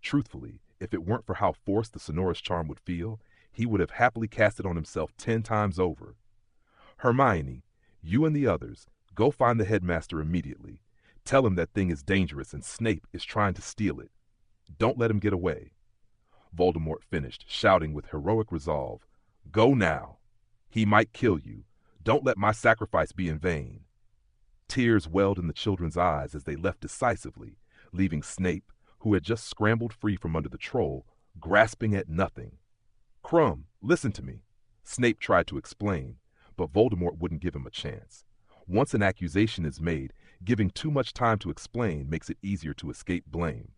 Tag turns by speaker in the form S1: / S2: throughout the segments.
S1: Truthfully, if it weren't for how forced the sonorous charm would feel, he would have happily cast it on himself 10 times over. Hermione, you and the others, go find the headmaster immediately. Tell him that thing is dangerous and Snape is trying to steal it. Don't let him get away. Voldemort finished, shouting with heroic resolve, Go now. He might kill you. Don't let my sacrifice be in vain. Tears welled in the children's eyes as they left decisively, leaving Snape, who had just scrambled free from under the troll, grasping at nothing. Crumb, listen to me. Snape tried to explain, but Voldemort wouldn't give him a chance. Once an accusation is made, giving too much time to explain makes it easier to escape blame.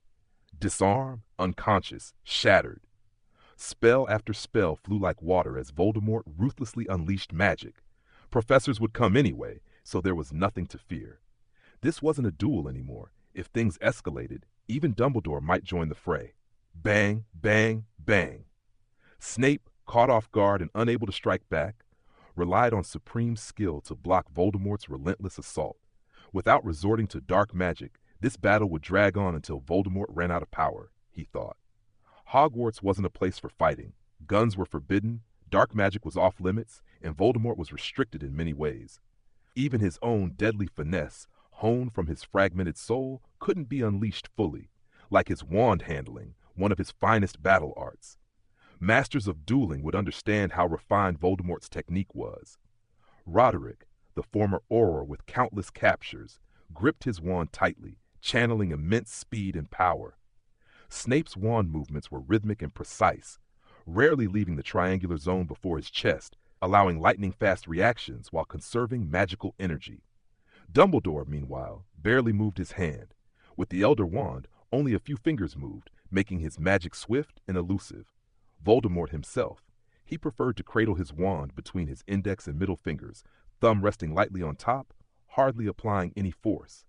S1: Disarmed, unconscious, shattered. Spell after spell flew like water as Voldemort ruthlessly unleashed magic. Professors would come anyway, so there was nothing to fear. This wasn't a duel anymore. If things escalated, even Dumbledore might join the fray. Bang, bang, bang. Snape, caught off guard and unable to strike back, relied on supreme skill to block Voldemort's relentless assault. Without resorting to dark magic, this battle would drag on until Voldemort ran out of power, he thought. Hogwarts wasn't a place for fighting. Guns were forbidden, dark magic was off limits, and Voldemort was restricted in many ways. Even his own deadly finesse, honed from his fragmented soul, couldn't be unleashed fully, like his wand handling, one of his finest battle arts. Masters of dueling would understand how refined Voldemort's technique was. Roderick, the former Auror with countless captures, gripped his wand tightly, channeling immense speed and power. Snape's wand movements were rhythmic and precise, rarely leaving the triangular zone before his chest, allowing lightning-fast reactions while conserving magical energy. Dumbledore, meanwhile, barely moved his hand. With the Elder Wand, only a few fingers moved, making his magic swift and elusive. Voldemort himself, he preferred to cradle his wand between his index and middle fingers, thumb resting lightly on top, hardly applying any force.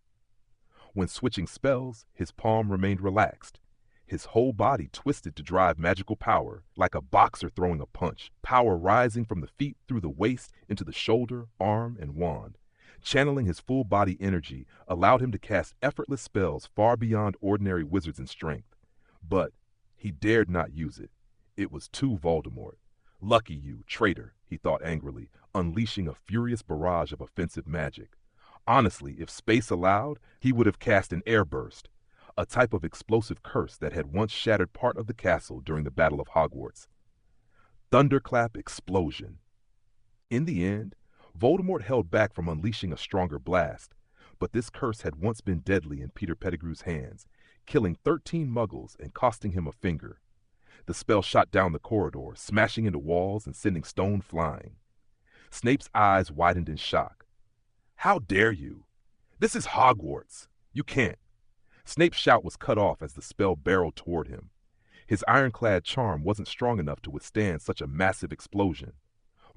S1: When switching spells, his palm remained relaxed. His whole body twisted to drive magical power, like a boxer throwing a punch, power rising from the feet through the waist into the shoulder, arm, and wand. Channeling his full body energy allowed him to cast effortless spells far beyond ordinary wizards in strength. But he dared not use it. It was too Voldemort. Lucky you, traitor, he thought angrily, unleashing a furious barrage of offensive magic. Honestly, if space allowed, he would have cast an air burst, a type of explosive curse that had once shattered part of the castle during the Battle of Hogwarts. Thunderclap explosion. In the end, Voldemort held back from unleashing a stronger blast, but this curse had once been deadly in Peter Pettigrew's hands, killing 13 Muggles and costing him a finger. The spell shot down the corridor, smashing into walls and sending stone flying. Snape's eyes widened in shock. How dare you? This is Hogwarts. You can't. Snape's shout was cut off as the spell barreled toward him. His ironclad charm wasn't strong enough to withstand such a massive explosion.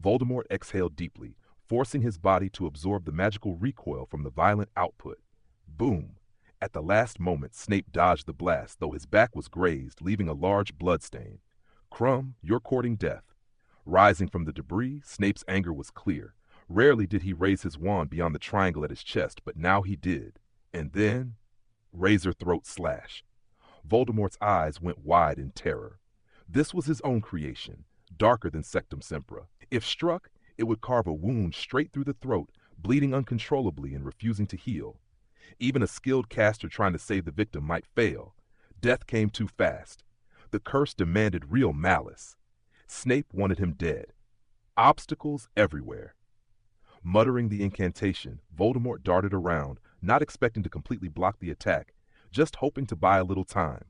S1: Voldemort exhaled deeply, forcing his body to absorb the magical recoil from the violent output. Boom! At the last moment, Snape dodged the blast, though his back was grazed, leaving a large bloodstain. Crumb, you're courting death. Rising from the debris, Snape's anger was clear. Rarely did he raise his wand beyond the triangle at his chest, but now he did. And then, razor throat slash. Voldemort's eyes went wide in terror. This was his own creation, darker than Sectum Sempra. If struck, it would carve a wound straight through the throat, bleeding uncontrollably and refusing to heal. Even a skilled caster trying to save the victim might fail. Death came too fast. The curse demanded real malice. Snape wanted him dead. Obstacles everywhere. Muttering the incantation, Voldemort darted around, not expecting to completely block the attack, just hoping to buy a little time.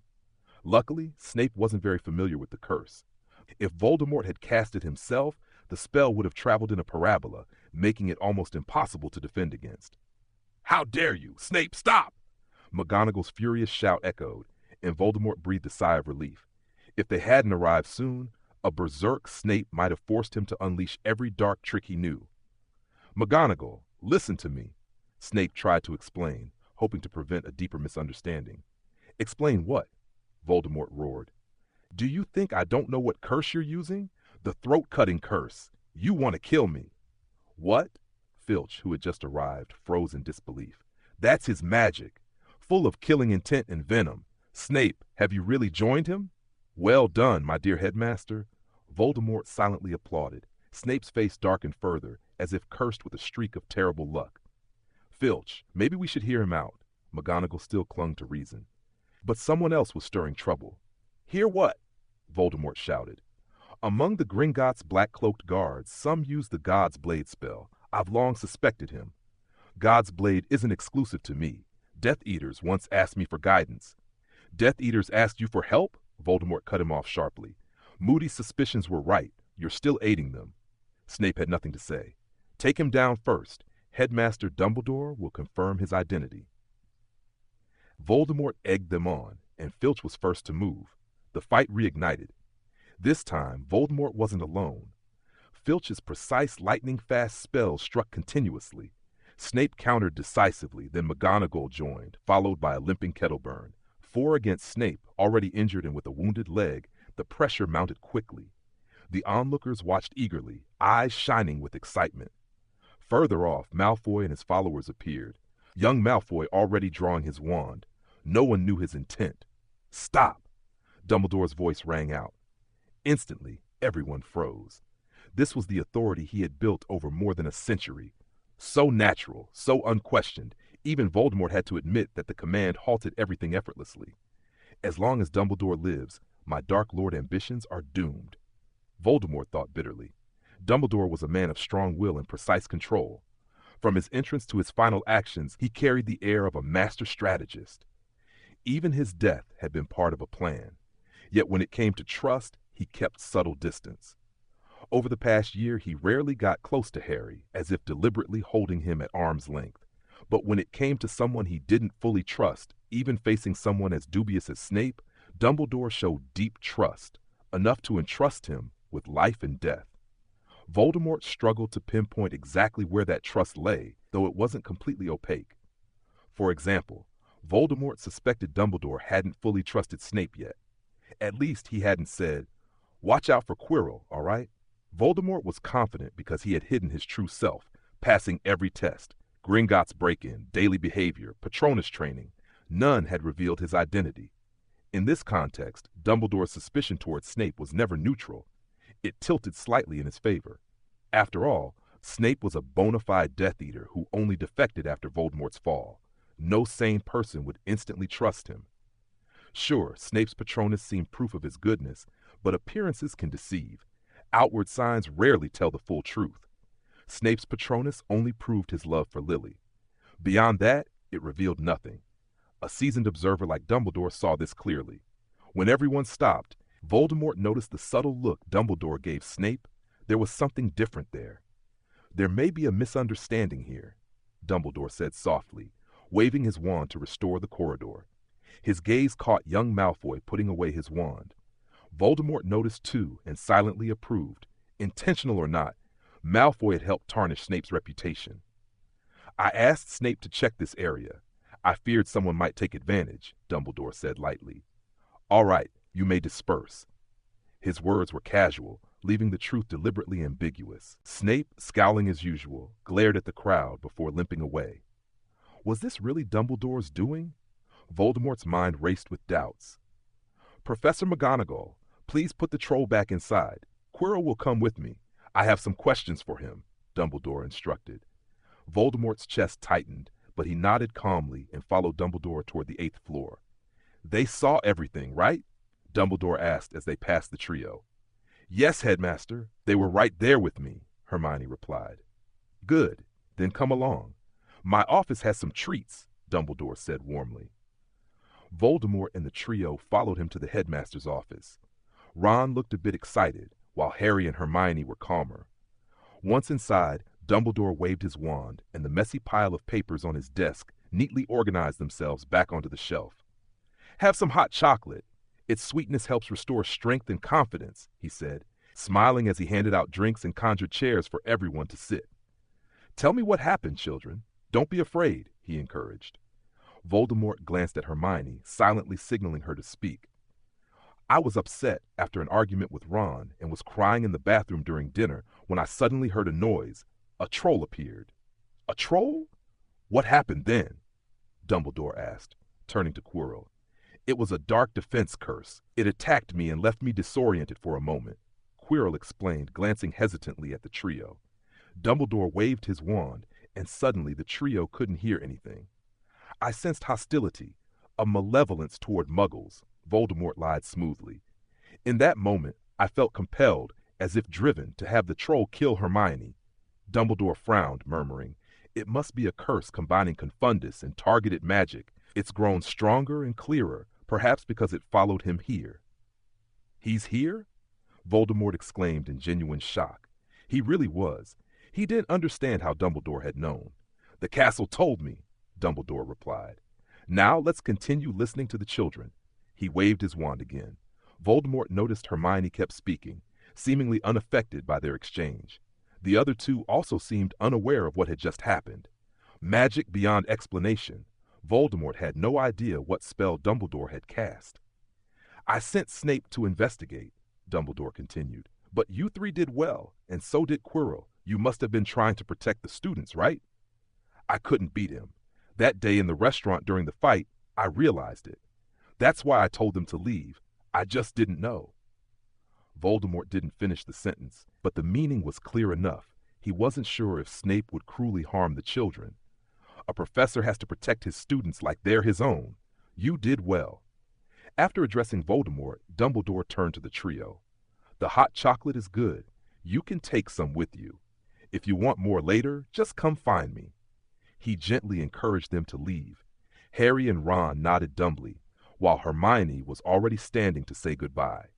S1: Luckily, Snape wasn't very familiar with the curse. If Voldemort had cast it himself, the spell would have traveled in a parabola, making it almost impossible to defend against. How dare you! Snape, stop! McGonagall's furious shout echoed, and Voldemort breathed a sigh of relief. If they hadn't arrived soon, a berserk Snape might have forced him to unleash every dark trick he knew. McGonagall, listen to me, Snape tried to explain, hoping to prevent a deeper misunderstanding. Explain what? Voldemort roared. Do you think I don't know what curse you're using? The throat-cutting curse. You want to kill me. What? Filch, who had just arrived, froze in disbelief. That's his magic, full of killing intent and venom. Snape, have you really joined him? Well done, my dear headmaster. Voldemort silently applauded. Snape's face darkened further, as if cursed with a streak of terrible luck. Filch, maybe we should hear him out. McGonagall still clung to reason. But someone else was stirring trouble. Hear what? Voldemort shouted. Among the Gringotts' black-cloaked guards, some use the God's Blade spell. I've long suspected him. God's Blade isn't exclusive to me. Death Eaters once asked me for guidance. Death Eaters asked you for help? Voldemort cut him off sharply. Moody's suspicions were right. You're still aiding them. Snape had nothing to say. Take him down first. Headmaster Dumbledore will confirm his identity. Voldemort egged them on, and Filch was first to move. The fight reignited. This time, Voldemort wasn't alone. Filch's precise lightning-fast spells struck continuously. Snape countered decisively, then McGonagall joined, followed by a limping Kettleburn. 4 against Snape, already injured and with a wounded leg, the pressure mounted quickly. The onlookers watched eagerly, eyes shining with excitement. Further off, Malfoy and his followers appeared. Young Malfoy already drawing his wand. No one knew his intent. Stop! Dumbledore's voice rang out. Instantly, everyone froze. This was the authority he had built over more than a century. So natural, so unquestioned, even Voldemort had to admit that the command halted everything effortlessly. As long as Dumbledore lives, my Dark Lord ambitions are doomed. Voldemort thought bitterly. Dumbledore was a man of strong will and precise control. From his entrance to his final actions, he carried the air of a master strategist. Even his death had been part of a plan. Yet when it came to trust, he kept subtle distance. Over the past year, he rarely got close to Harry, as if deliberately holding him at arm's length. But when it came to someone he didn't fully trust, even facing someone as dubious as Snape, Dumbledore showed deep trust, enough to entrust him with life and death. Voldemort struggled to pinpoint exactly where that trust lay, though it wasn't completely opaque. For example, Voldemort suspected Dumbledore hadn't fully trusted Snape yet. At least he hadn't said, "Watch out for Quirrell, all right?" Voldemort was confident because he had hidden his true self, passing every test. Gringotts break-in, daily behavior, Patronus training. None had revealed his identity. In this context, Dumbledore's suspicion towards Snape was never neutral. It tilted slightly in his favor. After all, Snape was a bona fide Death Eater who only defected after Voldemort's fall. No sane person would instantly trust him. Sure, Snape's Patronus seemed proof of his goodness, but appearances can deceive. Outward signs rarely tell the full truth. Snape's Patronus only proved his love for Lily. Beyond that, it revealed nothing. A seasoned observer like Dumbledore saw this clearly. When everyone stopped, Voldemort noticed the subtle look Dumbledore gave Snape. There was something different there. There may be a misunderstanding here, Dumbledore said softly, waving his wand to restore the corridor. His gaze caught young Malfoy putting away his wand. Voldemort noticed too and silently approved. Intentional or not, Malfoy had helped tarnish Snape's reputation. I asked Snape to check this area. I feared someone might take advantage, Dumbledore said lightly. All right, you may disperse. His words were casual, leaving the truth deliberately ambiguous. Snape, scowling as usual, glared at the crowd before limping away. Was this really Dumbledore's doing? Voldemort's mind raced with doubts. Professor McGonagall, please put the troll back inside. Quirrell will come with me. I have some questions for him, Dumbledore instructed. Voldemort's chest tightened, but he nodded calmly and followed Dumbledore toward the 8th floor. They saw everything, right? Dumbledore asked as they passed the trio. Yes, Headmaster. They were right there with me, Hermione replied. Good. Then come along. My office has some treats, Dumbledore said warmly. Voldemort and the trio followed him to the headmaster's office. Ron looked a bit excited, while Harry and Hermione were calmer. Once inside, Dumbledore waved his wand, and the messy pile of papers on his desk neatly organized themselves back onto the shelf. Have some hot chocolate. Its sweetness helps restore strength and confidence, he said, smiling as he handed out drinks and conjured chairs for everyone to sit. Tell me what happened, children. Don't be afraid, he encouraged. Voldemort glanced at Hermione, silently signaling her to speak. I was upset after an argument with Ron and was crying in the bathroom during dinner when I suddenly heard a noise. A troll appeared. A troll? What happened then? Dumbledore asked, turning to Quirrell. It was a dark defense curse. It attacked me and left me disoriented for a moment, Quirrell explained, glancing hesitantly at the trio. Dumbledore waved his wand, and suddenly the trio couldn't hear anything. I sensed hostility, a malevolence toward Muggles, Voldemort lied smoothly. In that moment, I felt compelled, as if driven, to have the troll kill Hermione. Dumbledore frowned, murmuring, "It must be a curse combining confundus and targeted magic. It's grown stronger and clearer, perhaps because it followed him here." "He's here?" Voldemort exclaimed in genuine shock. He really was. He didn't understand how Dumbledore had known. "The castle told me," Dumbledore replied. "Now let's continue listening to the children." He waved his wand again. Voldemort noticed Hermione kept speaking, seemingly unaffected by their exchange. The other two also seemed unaware of what had just happened. Magic beyond explanation. Voldemort had no idea what spell Dumbledore had cast. "I sent Snape to investigate," Dumbledore continued. "But you three did well, and so did Quirrell. You must have been trying to protect the students, right?" "I couldn't beat him. That day in the restaurant during the fight, I realized it. That's why I told them to leave. I just didn't know." Voldemort didn't finish the sentence, but the meaning was clear enough. He wasn't sure if Snape would cruelly harm the children. A professor has to protect his students like they're his own. You did well. After addressing Voldemort, Dumbledore turned to the trio. "The hot chocolate is good. You can take some with you. If you want more later, just come find me." He gently encouraged them to leave. Harry and Ron nodded dumbly, while Hermione was already standing to say goodbye.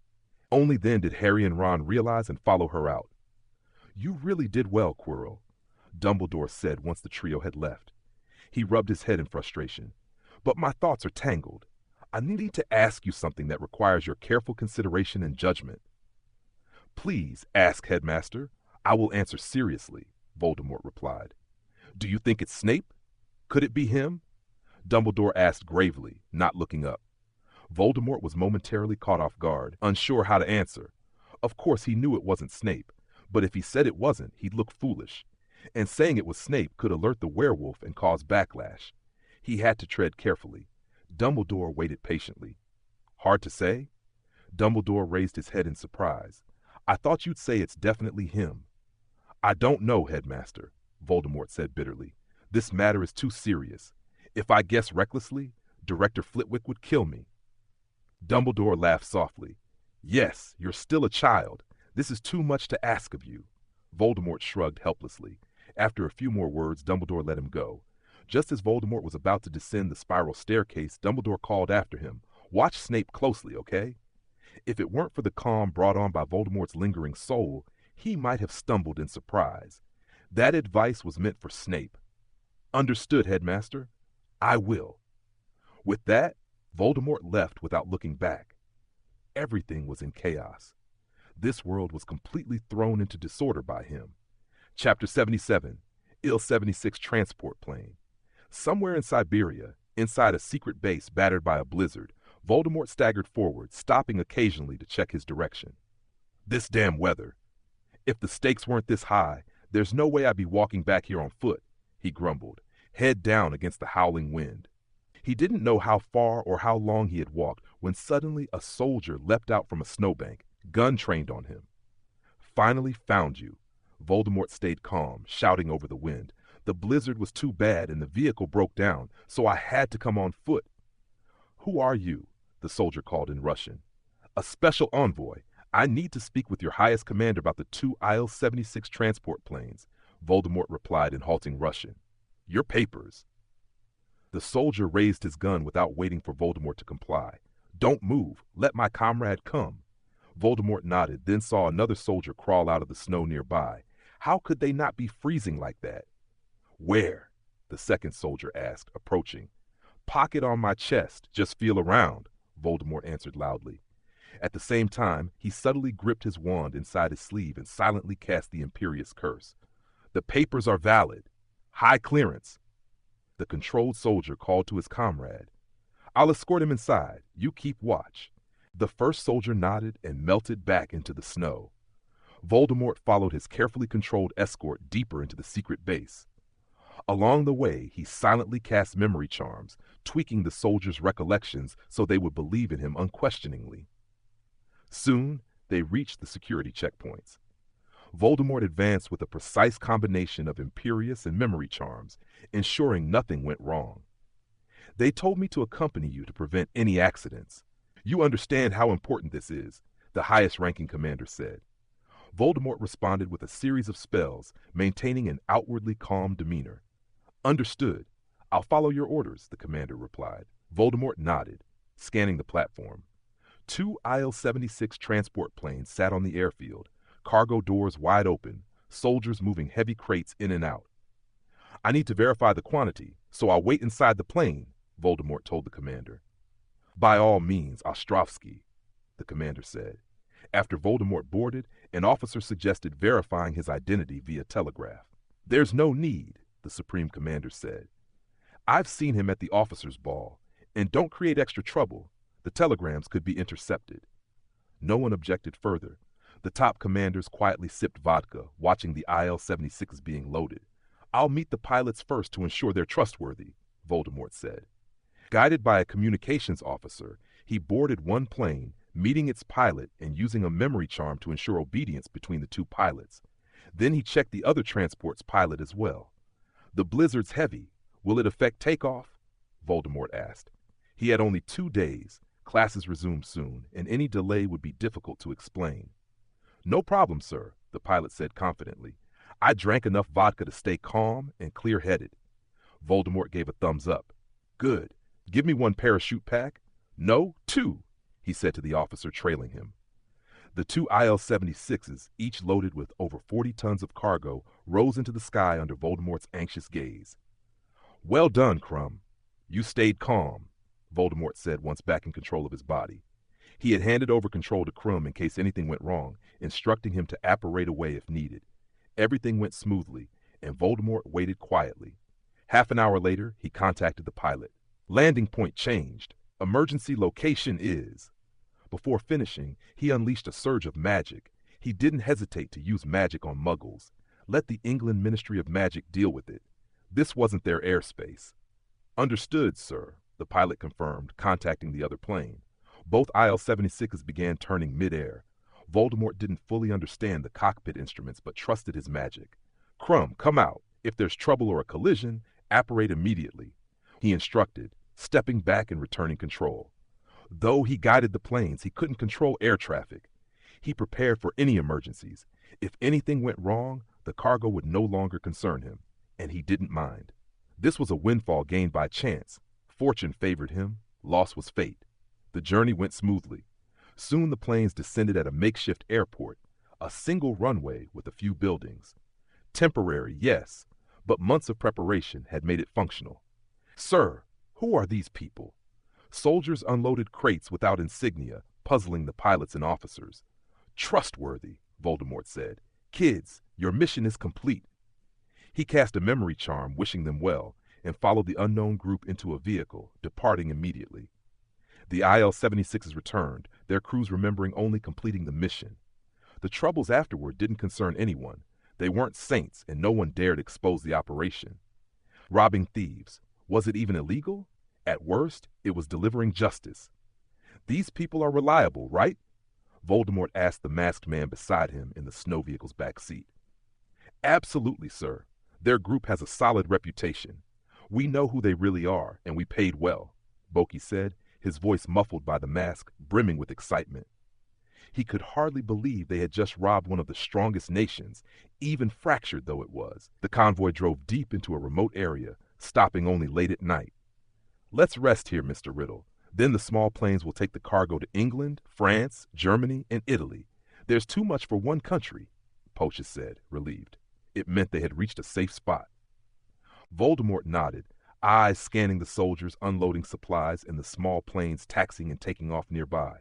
S1: Only then did Harry and Ron realize and follow her out. "You really did well, Quirrell," Dumbledore said once the trio had left. He rubbed his head in frustration. "But my thoughts are tangled. I need to ask you something that requires your careful consideration and judgment." "Please ask, Headmaster. I will answer seriously," Voldemort replied. "Do you think it's Snape? Could it be him?" Dumbledore asked gravely, not looking up. Voldemort was momentarily caught off guard, unsure how to answer. Of course he knew it wasn't Snape, but if he said it wasn't, he'd look foolish. And saying it was Snape could alert the werewolf and cause backlash. He had to tread carefully. Dumbledore waited patiently. "Hard to say?" Dumbledore raised his head in surprise. "I thought you'd say it's definitely him." "I don't know, Headmaster," Voldemort said bitterly. "This matter is too serious. If I guess recklessly, Director Flitwick would kill me." Dumbledore laughed softly. "Yes, you're still a child. This is too much to ask of you." Voldemort shrugged helplessly. After a few more words, Dumbledore let him go. Just as Voldemort was about to descend the spiral staircase, Dumbledore called after him, "Watch Snape closely, okay?" If it weren't for the calm brought on by Voldemort's lingering soul, he might have stumbled in surprise. That advice was meant for Snape. "Understood, Headmaster. I will." With that, Voldemort left without looking back. Everything was in chaos. This world was completely thrown into disorder by him. Chapter 77, Il-76 Transport Plane. Somewhere in Siberia, inside a secret base battered by a blizzard, Voldemort staggered forward, stopping occasionally to check his direction. "This damn weather. If the stakes weren't this high, there's no way I'd be walking back here on foot," he grumbled, head down against the howling wind. He didn't know how far or how long he had walked when suddenly a soldier leapt out from a snowbank, gun trained on him. "Finally found you." Voldemort stayed calm, shouting over the wind. "The blizzard was too bad and the vehicle broke down, so I had to come on foot." "Who are you?" the soldier called in Russian. "A special envoy. I need to speak with your highest commander about the two Il-76 transport planes," Voldemort replied in halting Russian. "Your papers." The soldier raised his gun without waiting for Voldemort to comply. "Don't move. Let my comrade come." Voldemort nodded, then saw another soldier crawl out of the snow nearby. How could they not be freezing like that? "Where?" the second soldier asked, approaching. "Pocket on my chest. Just feel around," Voldemort answered loudly. At the same time, he subtly gripped his wand inside his sleeve and silently cast the imperious curse. "The papers are valid. High clearance." The controlled soldier called to his comrade. "I'll escort him inside. You keep watch." The first soldier nodded and melted back into the snow. Voldemort followed his carefully controlled escort deeper into the secret base. Along the way, he silently cast memory charms, tweaking the soldiers' recollections so they would believe in him unquestioningly. Soon, they reached the security checkpoints. Voldemort advanced with a precise combination of imperious and memory charms, ensuring nothing went wrong. They told me to accompany you to prevent any accidents. You understand how important this is, the highest-ranking commander said. Voldemort responded with a series of spells, maintaining an outwardly calm demeanor. Understood. I'll follow your orders, the commander replied. Voldemort nodded, scanning the platform. 2 IL-76 transport planes sat on the airfield, cargo doors wide open, soldiers moving heavy crates in and out. I need to verify the quantity, so I'll wait inside the plane, Voldemort told the commander. By all means, Ostrovsky, the commander said. After Voldemort boarded, an officer suggested verifying his identity via telegraph. There's no need, the Supreme Commander said. I've seen him at the officers' ball, and don't create extra trouble. The telegrams could be intercepted. No one objected further. The top commanders quietly sipped vodka, watching the IL-76s being loaded. I'll meet the pilots first to ensure they're trustworthy, Voldemort said. Guided by a communications officer, he boarded one plane, meeting its pilot and using a memory charm to ensure obedience between the two pilots. Then he checked the other transport's pilot as well. The blizzard's heavy. Will it affect takeoff? Voldemort asked. He had only 2 days. Classes resumed soon, and any delay would be difficult to explain. No problem, sir, the pilot said confidently. I drank enough vodka to stay calm and clear-headed. Voldemort gave a thumbs up. Good. Give me 1 parachute pack. No, 2, he said to the officer trailing him. The 2 IL-76s, each loaded with over 40 tons of cargo, rose into the sky under Voldemort's anxious gaze. Well done, Crumb. You stayed calm, Voldemort said once back in control of his body. He had handed over control to Crumb in case anything went wrong, instructing him to apparate away if needed. Everything went smoothly, and Voldemort waited quietly. Half an hour later, he contacted the pilot. Landing point changed. Emergency location is. Before finishing, he unleashed a surge of magic. He didn't hesitate to use magic on Muggles. Let the England Ministry of Magic deal with it. This wasn't their airspace. Understood, sir, the pilot confirmed, contacting the other plane. Both IL-76s began turning mid-air. Voldemort didn't fully understand the cockpit instruments, but trusted his magic. Crumb, come out. If there's trouble or a collision, apparate immediately, he instructed, stepping back and returning control. Though he guided the planes, he couldn't control air traffic. He prepared for any emergencies. If anything went wrong, the cargo would no longer concern him, and he didn't mind. This was a windfall gained by chance. Fortune favored him. Loss was fate. The journey went smoothly. Soon the planes descended at a makeshift airport, a single runway with a few buildings. Temporary, yes, but months of preparation had made it functional. Sir, who are these people? Soldiers unloaded crates without insignia, puzzling the pilots and officers. Trustworthy, Voldemort said. Kids, your mission is complete. He cast a memory charm, wishing them well, and followed the unknown group into a vehicle, departing immediately. The IL-76s returned, their crews remembering only completing the mission. The troubles afterward didn't concern anyone. They weren't saints, and no one dared expose the operation. Robbing thieves. Was it even illegal? At worst, it was delivering justice. These people are reliable, right? Voldemort asked the masked man beside him in the snow vehicle's back seat. Absolutely, sir. Their group has a solid reputation. We know who they really are, and we paid well, Boki said, his voice muffled by the mask, brimming with excitement. He could hardly believe they had just robbed one of the strongest nations, even fractured though it was. The convoy drove deep into a remote area, stopping only late at night. Let's rest here, Mr. Riddle. Then the small planes will take the cargo to England, France, Germany, and Italy. There's too much for one country, Pochus said, relieved. It meant they had reached a safe spot. Voldemort nodded, eyes scanning the soldiers unloading supplies and the small planes taxiing and taking off nearby.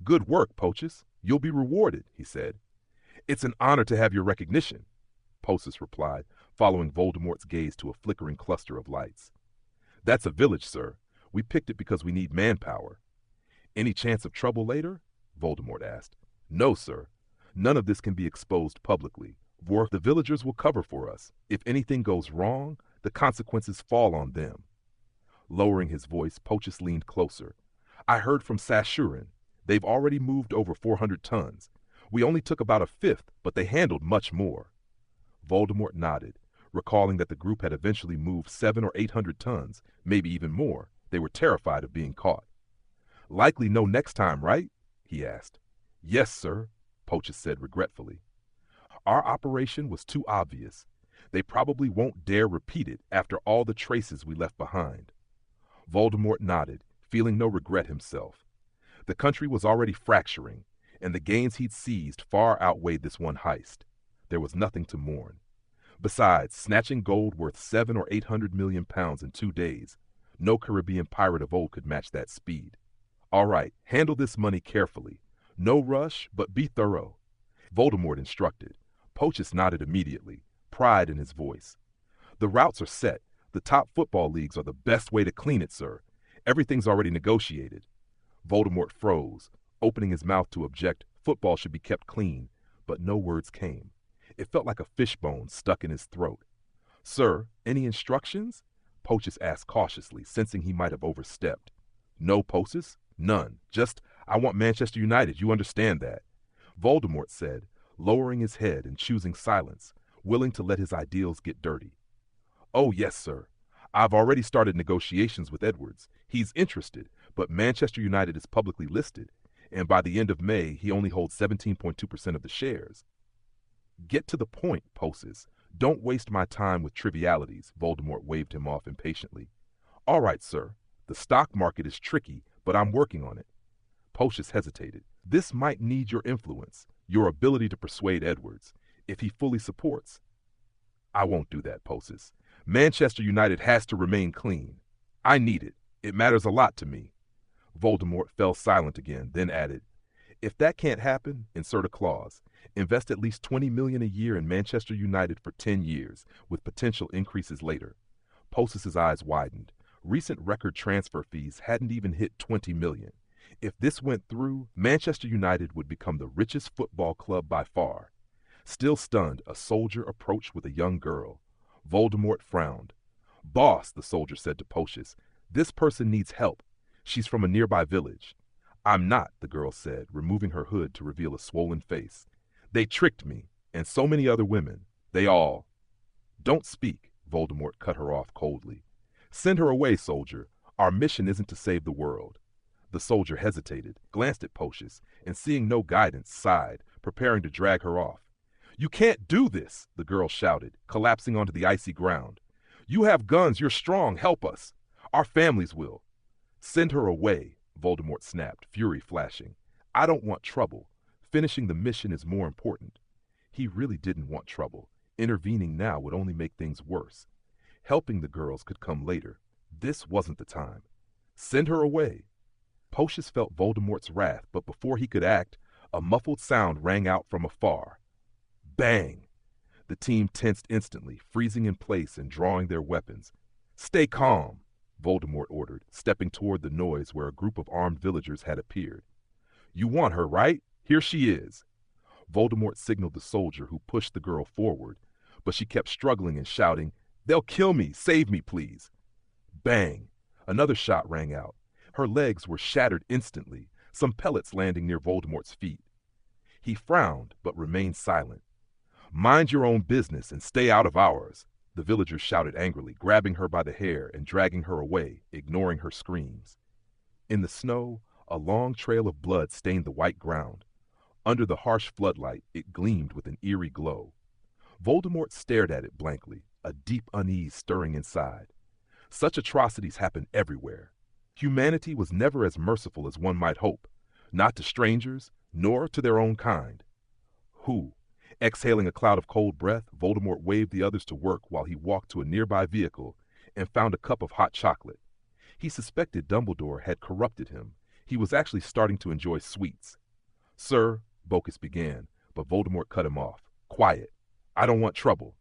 S1: Good work, Pochus. You'll be rewarded, he said. It's an honor to have your recognition, Pochus replied, following Voldemort's gaze to a flickering cluster of lights. That's a village, sir. We picked it because we need manpower. Any chance of trouble later? Voldemort asked. No, sir. None of this can be exposed publicly. For the villagers will cover for us. If anything goes wrong, the consequences fall on them. Lowering his voice, Pochus leaned closer. I heard from Sassurin. They've already moved over 400 tons. We only took about a fifth, but they handled much more. Voldemort nodded, recalling that the group had eventually moved 700 or 800 tons, maybe even more. They were terrified of being caught. Likely no next time, right? He asked. Yes, sir, Pochus said regretfully. Our operation was too obvious. They probably won't dare repeat it after all the traces we left behind. Voldemort nodded, feeling no regret himself. The country was already fracturing, and the gains he'd seized far outweighed this one heist. There was nothing to mourn. Besides, snatching gold worth 700 or 800 million pounds in 2 days, no Caribbean pirate of old could match that speed. All right, handle this money carefully. No rush, but be thorough. Voldemort instructed. Pochus nodded immediately, pride in his voice. The routes are set. The top football leagues are the best way to clean it, sir. Everything's already negotiated. Voldemort froze, opening his mouth to object. Football should be kept clean, but no words came. It felt like a fishbone stuck in his throat. Sir, any instructions? Pochus asked cautiously, sensing he might have overstepped. No, Pochus, none. Just, I want Manchester United, you understand that. Voldemort said, lowering his head and choosing silence, willing to let his ideals get dirty. Oh, yes, sir. I've already started negotiations with Edwards. He's interested, but Manchester United is publicly listed, and by the end of May, he only holds 17.2% of the shares. Get to the point, Pochus. Don't waste my time with trivialities, Voldemort waved him off impatiently. All right, sir. The stock market is tricky, but I'm working on it. Pochus hesitated. This might need your influence, your ability to persuade Edwards, if he fully supports. I won't do that, Pochus. Manchester United has to remain clean. I need it. It matters a lot to me. Voldemort fell silent again, then added, if that can't happen, insert a clause. Invest at least $20 million a year in Manchester United for 10 years, with potential increases later. Pochus's eyes widened. Recent record transfer fees hadn't even hit $20 million. If this went through, Manchester United would become the richest football club by far. Still stunned, a soldier approached with a young girl. Voldemort frowned. Boss, the soldier said to Pochus, this person needs help. She's from a nearby village. I'm not, the girl said, removing her hood to reveal a swollen face. They tricked me, and so many other women. They all. Don't speak, Voldemort cut her off coldly. Send her away, soldier. Our mission isn't to save the world. The soldier hesitated, glanced at Pochus, and seeing no guidance, sighed, preparing to drag her off. You can't do this, the girl shouted, collapsing onto the icy ground. You have guns, you're strong, help us. Our families will. Send her away, Voldemort snapped, fury flashing. I don't want trouble. Finishing the mission is more important. He really didn't want trouble. Intervening now would only make things worse. Helping the girls could come later. This wasn't the time. Send her away. Pochus felt Voldemort's wrath, but before he could act, a muffled sound rang out from afar. Bang! The team tensed instantly, freezing in place and drawing their weapons. Stay calm, Voldemort ordered, stepping toward the noise where a group of armed villagers had appeared. You want her, right? Here she is. Voldemort signaled the soldier who pushed the girl forward, but she kept struggling and shouting, They'll kill me! Save me, please! Bang! Another shot rang out. Her legs were shattered instantly, some pellets landing near Voldemort's feet. He frowned, but remained silent. Mind your own business and stay out of ours, the villagers shouted angrily, grabbing her by the hair and dragging her away, ignoring her screams. In the snow, a long trail of blood stained the white ground. Under the harsh floodlight, it gleamed with an eerie glow. Voldemort stared at it blankly, a deep unease stirring inside. Such atrocities happen everywhere. Humanity was never as merciful as one might hope, not to strangers, nor to their own kind. Who? Exhaling a cloud of cold breath, Voldemort waved the others to work while he walked to a nearby vehicle and found a cup of hot chocolate. He suspected Dumbledore had corrupted him. He was actually starting to enjoy sweets. Sir, Bocus began, but Voldemort cut him off. Quiet. I don't want trouble.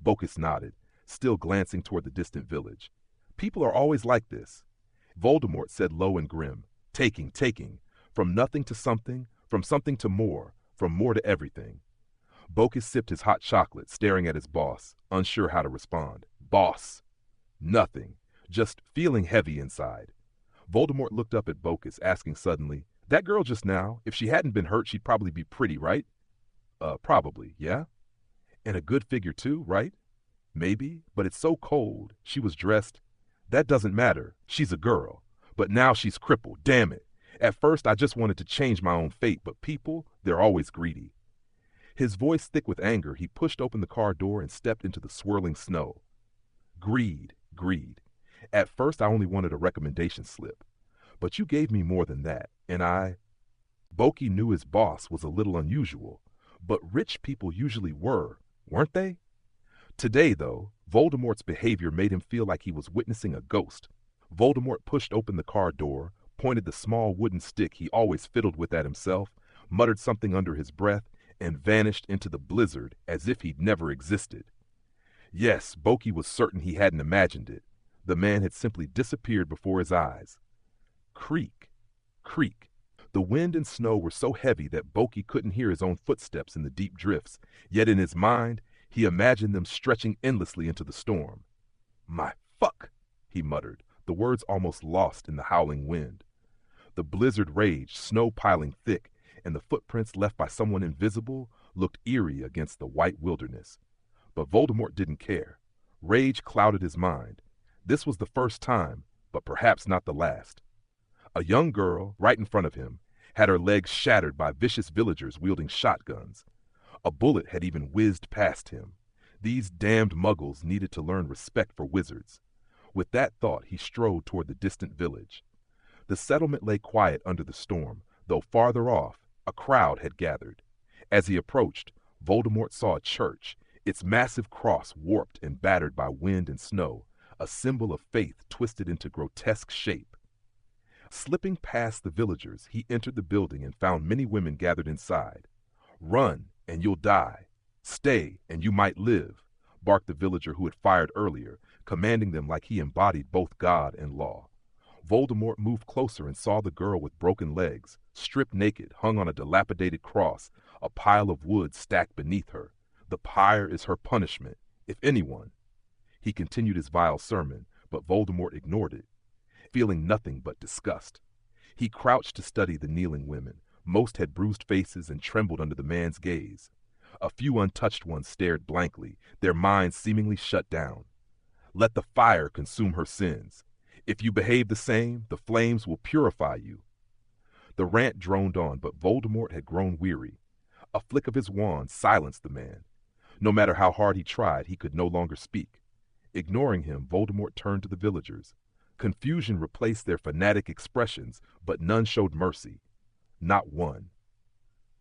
S1: Bocus nodded, still glancing toward the distant village. People are always like this. Voldemort said low and grim, taking, from nothing to something, from something to more, from more to everything. Bocus sipped his hot chocolate, staring at his boss, unsure how to respond. Boss. Nothing. Just feeling heavy inside. Voldemort looked up at Bocus, asking suddenly, "That girl just now, if she hadn't been hurt, she'd probably be pretty, right?" Probably, yeah? And a good figure too, right? Maybe, but it's so cold. She was dressed. That doesn't matter. She's a girl. But now she's crippled, damn it. At first I just wanted to change my own fate, but people, they're always greedy. His voice thick with anger, he pushed open the car door and stepped into the swirling snow. Greed, greed. At first I only wanted a recommendation slip. But you gave me more than that, and Boki knew his boss was a little unusual, but rich people usually were, weren't they? Today, though, Voldemort's behavior made him feel like he was witnessing a ghost. Voldemort pushed open the car door, pointed the small wooden stick he always fiddled with at himself, muttered something under his breath, and vanished into the blizzard as if he'd never existed. Yes, Boki was certain he hadn't imagined it. The man had simply disappeared before his eyes. Creak, creak. The wind and snow were so heavy that Boki couldn't hear his own footsteps in the deep drifts, yet in his mind, he imagined them stretching endlessly into the storm. My fuck, he muttered, the words almost lost in the howling wind. The blizzard raged, snow piling thick, and the footprints left by someone invisible looked eerie against the white wilderness. But Voldemort didn't care. Rage clouded his mind. This was the first time, but perhaps not the last. A young girl, right in front of him, had her legs shattered by vicious villagers wielding shotguns. A bullet had even whizzed past him. These damned muggles needed to learn respect for wizards. With that thought, he strode toward the distant village. The settlement lay quiet under the storm, though farther off, a crowd had gathered. As he approached, Voldemort saw a church, its massive cross warped and battered by wind and snow, a symbol of faith twisted into grotesque shape. Slipping past the villagers, he entered the building and found many women gathered inside. Run, and you'll die. Stay, and you might live, barked the villager who had fired earlier, commanding them like he embodied both God and law. Voldemort moved closer and saw the girl with broken legs, stripped naked, hung on a dilapidated cross, a pile of wood stacked beneath her. The pyre is her punishment, if anyone. He continued his vile sermon, but Voldemort ignored it, feeling nothing but disgust. He crouched to study the kneeling women. Most had bruised faces and trembled under the man's gaze. A few untouched ones stared blankly, their minds seemingly shut down. Let the fire consume her sins. If you behave the same, the flames will purify you. The rant droned on, but Voldemort had grown weary. A flick of his wand silenced the man. No matter how hard he tried, he could no longer speak. Ignoring him, Voldemort turned to the villagers. Confusion replaced their fanatic expressions, but none showed mercy. Not one.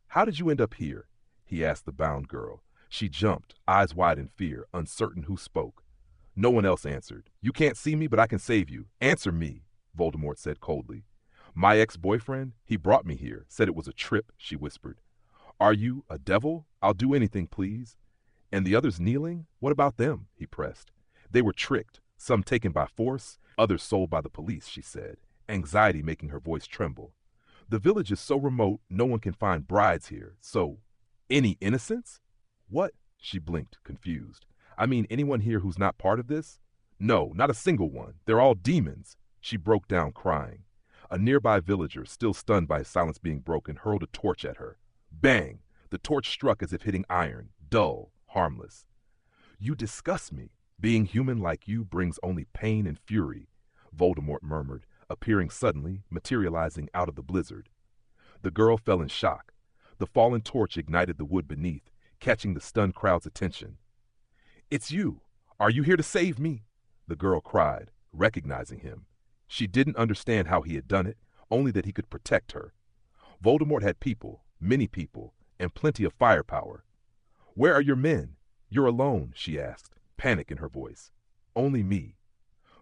S1: How did you end up here? He asked the bound girl. She jumped, eyes wide in fear, uncertain who spoke. No one else answered. You can't see me, but I can save you. Answer me, Voldemort said coldly. My ex-boyfriend, he brought me here, said it was a trip, she whispered. Are you a devil? I'll do anything, please. And the others kneeling? What about them? He pressed. They were tricked, some taken by force, others sold by the police, she said, anxiety making her voice tremble. The village is so remote, no one can find brides here, so any innocence? What? She blinked, confused. I mean, anyone here who's not part of this? No, not a single one. They're all demons. She broke down crying. A nearby villager, still stunned by his silence being broken, hurled a torch at her. Bang! The torch struck as if hitting iron, dull, harmless. You disgust me. Being human like you brings only pain and fury, Voldemort murmured, appearing suddenly, materializing out of the blizzard. The girl fell in shock. The fallen torch ignited the wood beneath, catching the stunned crowd's attention. It's you. Are you here to save me? The girl cried, recognizing him. She didn't understand how he had done it, only that he could protect her. Voldemort had people, many people, and plenty of firepower. Where are your men? You're alone, she asked, panic in her voice. Only me.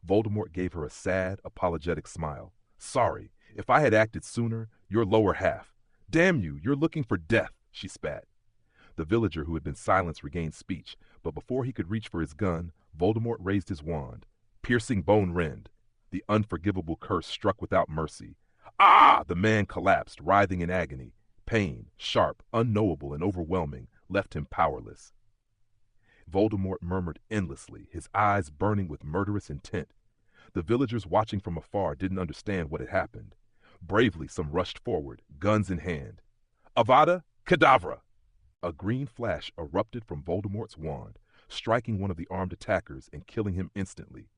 S1: Voldemort gave her a sad, apologetic smile. Sorry, if I had acted sooner, your lower half. Damn you, you're looking for death, she spat. The villager who had been silenced regained speech, but before he could reach for his gun, Voldemort raised his wand. Piercing bone rend. The unforgivable curse struck without mercy. Ah! The man collapsed, writhing in agony. Pain, sharp, unknowable, and overwhelming, left him powerless. Voldemort murmured endlessly, his eyes burning with murderous intent. The villagers watching from afar didn't understand what had happened. Bravely, some rushed forward, guns in hand. Avada Kedavra! A green flash erupted from Voldemort's wand, striking one of the armed attackers and killing him instantly.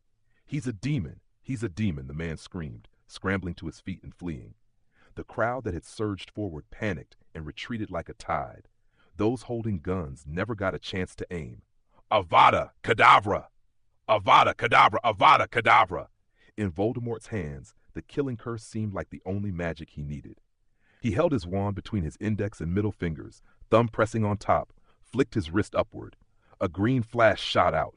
S1: He's a demon! He's a demon, the man screamed, scrambling to his feet and fleeing. The crowd that had surged forward panicked and retreated like a tide. Those holding guns never got a chance to aim. Avada Kedavra! Avada Kedavra! Avada Kedavra! In Voldemort's hands, the killing curse seemed like the only magic he needed. He held his wand between his index and middle fingers, thumb pressing on top, flicked his wrist upward. A green flash shot out.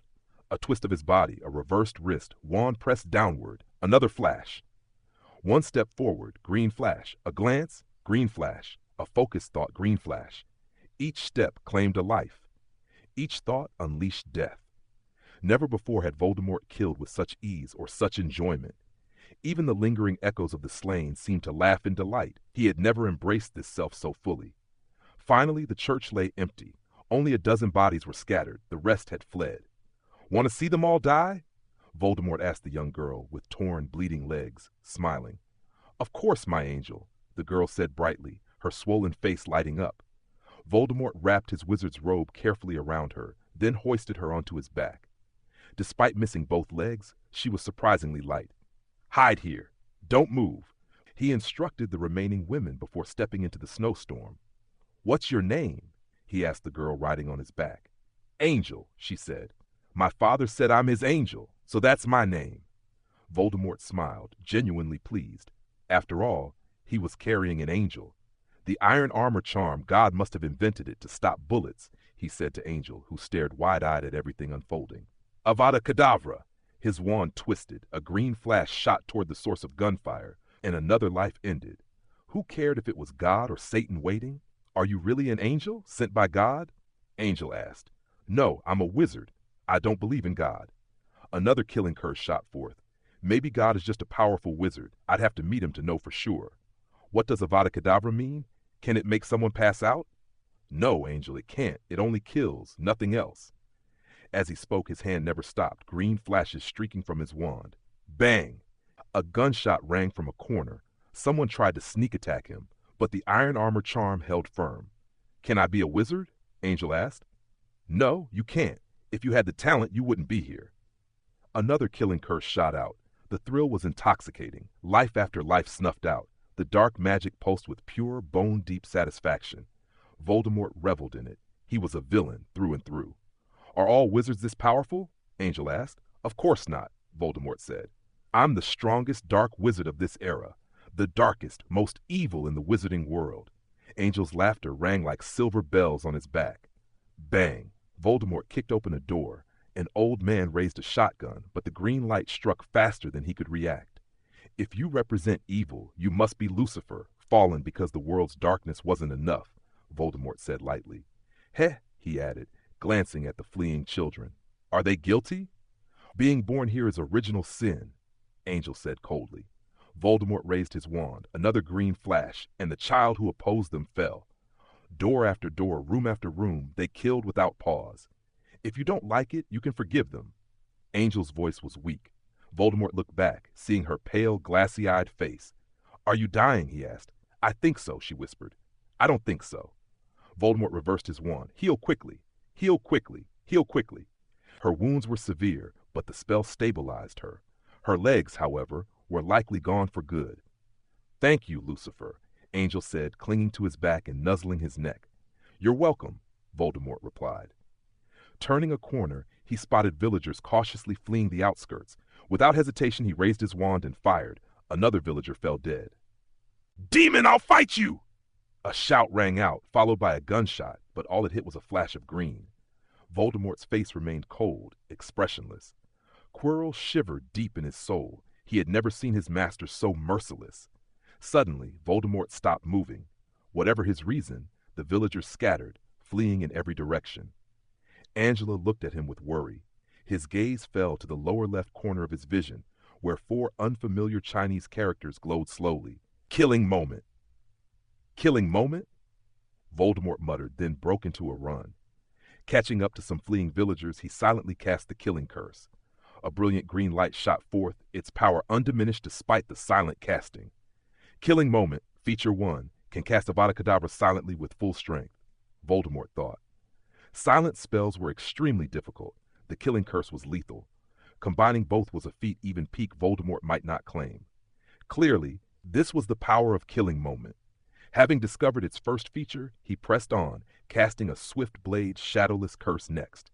S1: A twist of his body, a reversed wrist, wand pressed downward, another flash. One step forward, green flash. A glance, green flash. A focused thought, green flash. Each step claimed a life. Each thought unleashed death. Never before had Voldemort killed with such ease or such enjoyment. Even the lingering echoes of the slain seemed to laugh in delight. He had never embraced this self so fully. Finally, the church lay empty. Only a dozen bodies were scattered. The rest had fled. Want to see them all die? Voldemort asked the young girl with torn, bleeding legs, smiling. Of course, my angel, the girl said brightly, her swollen face lighting up. Voldemort wrapped his wizard's robe carefully around her, then hoisted her onto his back. Despite missing both legs, she was surprisingly light. Hide here. Don't move. He instructed the remaining women before stepping into the snowstorm. What's your name? He asked the girl riding on his back. Angel, she said. My father said I'm his angel, so that's my name. Voldemort smiled, genuinely pleased. After all, he was carrying an angel. The iron armor charm, God must have invented it to stop bullets, he said to Angel, who stared wide-eyed at everything unfolding. Avada Kedavra! His wand twisted, a green flash shot toward the source of gunfire, and another life ended. Who cared if it was God or Satan waiting? Are you really an angel, sent by God? Angel asked. No, I'm a wizard. I don't believe in God. Another killing curse shot forth. Maybe God is just a powerful wizard. I'd have to meet him to know for sure. What does Avada Kedavra mean? Can it make someone pass out? No, Angel, it can't. It only kills, nothing else. As he spoke, his hand never stopped, green flashes streaking from his wand. Bang! A gunshot rang from a corner. Someone tried to sneak attack him, but the iron armor charm held firm. Can I be a wizard? Angel asked. No, you can't. If you had the talent, you wouldn't be here. Another killing curse shot out. The thrill was intoxicating, life after life snuffed out. The dark magic pulsed with pure, bone-deep satisfaction. Voldemort reveled in it. He was a villain through and through. Are all wizards this powerful? Angel asked. Of course not, Voldemort said. I'm the strongest dark wizard of this era, the darkest, most evil in the wizarding world. Angel's laughter rang like silver bells on his back. Bang! Voldemort kicked open a door. An old man raised a shotgun, but the green light struck faster than he could react. If you represent evil, you must be Lucifer, fallen because the world's darkness wasn't enough, Voldemort said lightly. Heh, he added, glancing at the fleeing children. Are they guilty? Being born here is original sin, Angel said coldly. Voldemort raised his wand, another green flash, and the child who opposed them fell. Door after door, room after room, they killed without pause. If you don't like it, you can forgive them. Angel's voice was weak. Voldemort looked back, seeing her pale, glassy-eyed face. Are you dying? He asked. I think so, she whispered. I don't think so. Voldemort reversed his wand. Heal quickly. Heal quickly. Heal quickly. Her wounds were severe, but the spell stabilized her. Her legs, however, were likely gone for good. Thank you, Lucifer, Angel said, clinging to his back and nuzzling his neck. You're welcome, Voldemort replied. Turning a corner, he spotted villagers cautiously fleeing the outskirts. Without hesitation, he raised his wand and fired. Another villager fell dead. Demon, I'll fight you! A shout rang out, followed by a gunshot, but all it hit was a flash of green. Voldemort's face remained cold, expressionless. Quirrell shivered deep in his soul. He had never seen his master so merciless. Suddenly, Voldemort stopped moving. Whatever his reason, the villagers scattered, fleeing in every direction. Angela looked at him with worry. His gaze fell to the lower left corner of his vision, where 4 unfamiliar Chinese characters glowed slowly. Killing moment. Killing moment? Voldemort muttered, then broke into a run. Catching up to some fleeing villagers, he silently cast the killing curse. A brilliant green light shot forth, its power undiminished despite the silent casting. Killing Moment, Feature 1, can cast Avada Kedavra silently with full strength, Voldemort thought. Silent spells were extremely difficult. The killing curse was lethal. Combining both was a feat even peak Voldemort might not claim. Clearly, this was the power of Killing Moment. Having discovered its first feature, he pressed on, casting a swift blade shadowless curse next.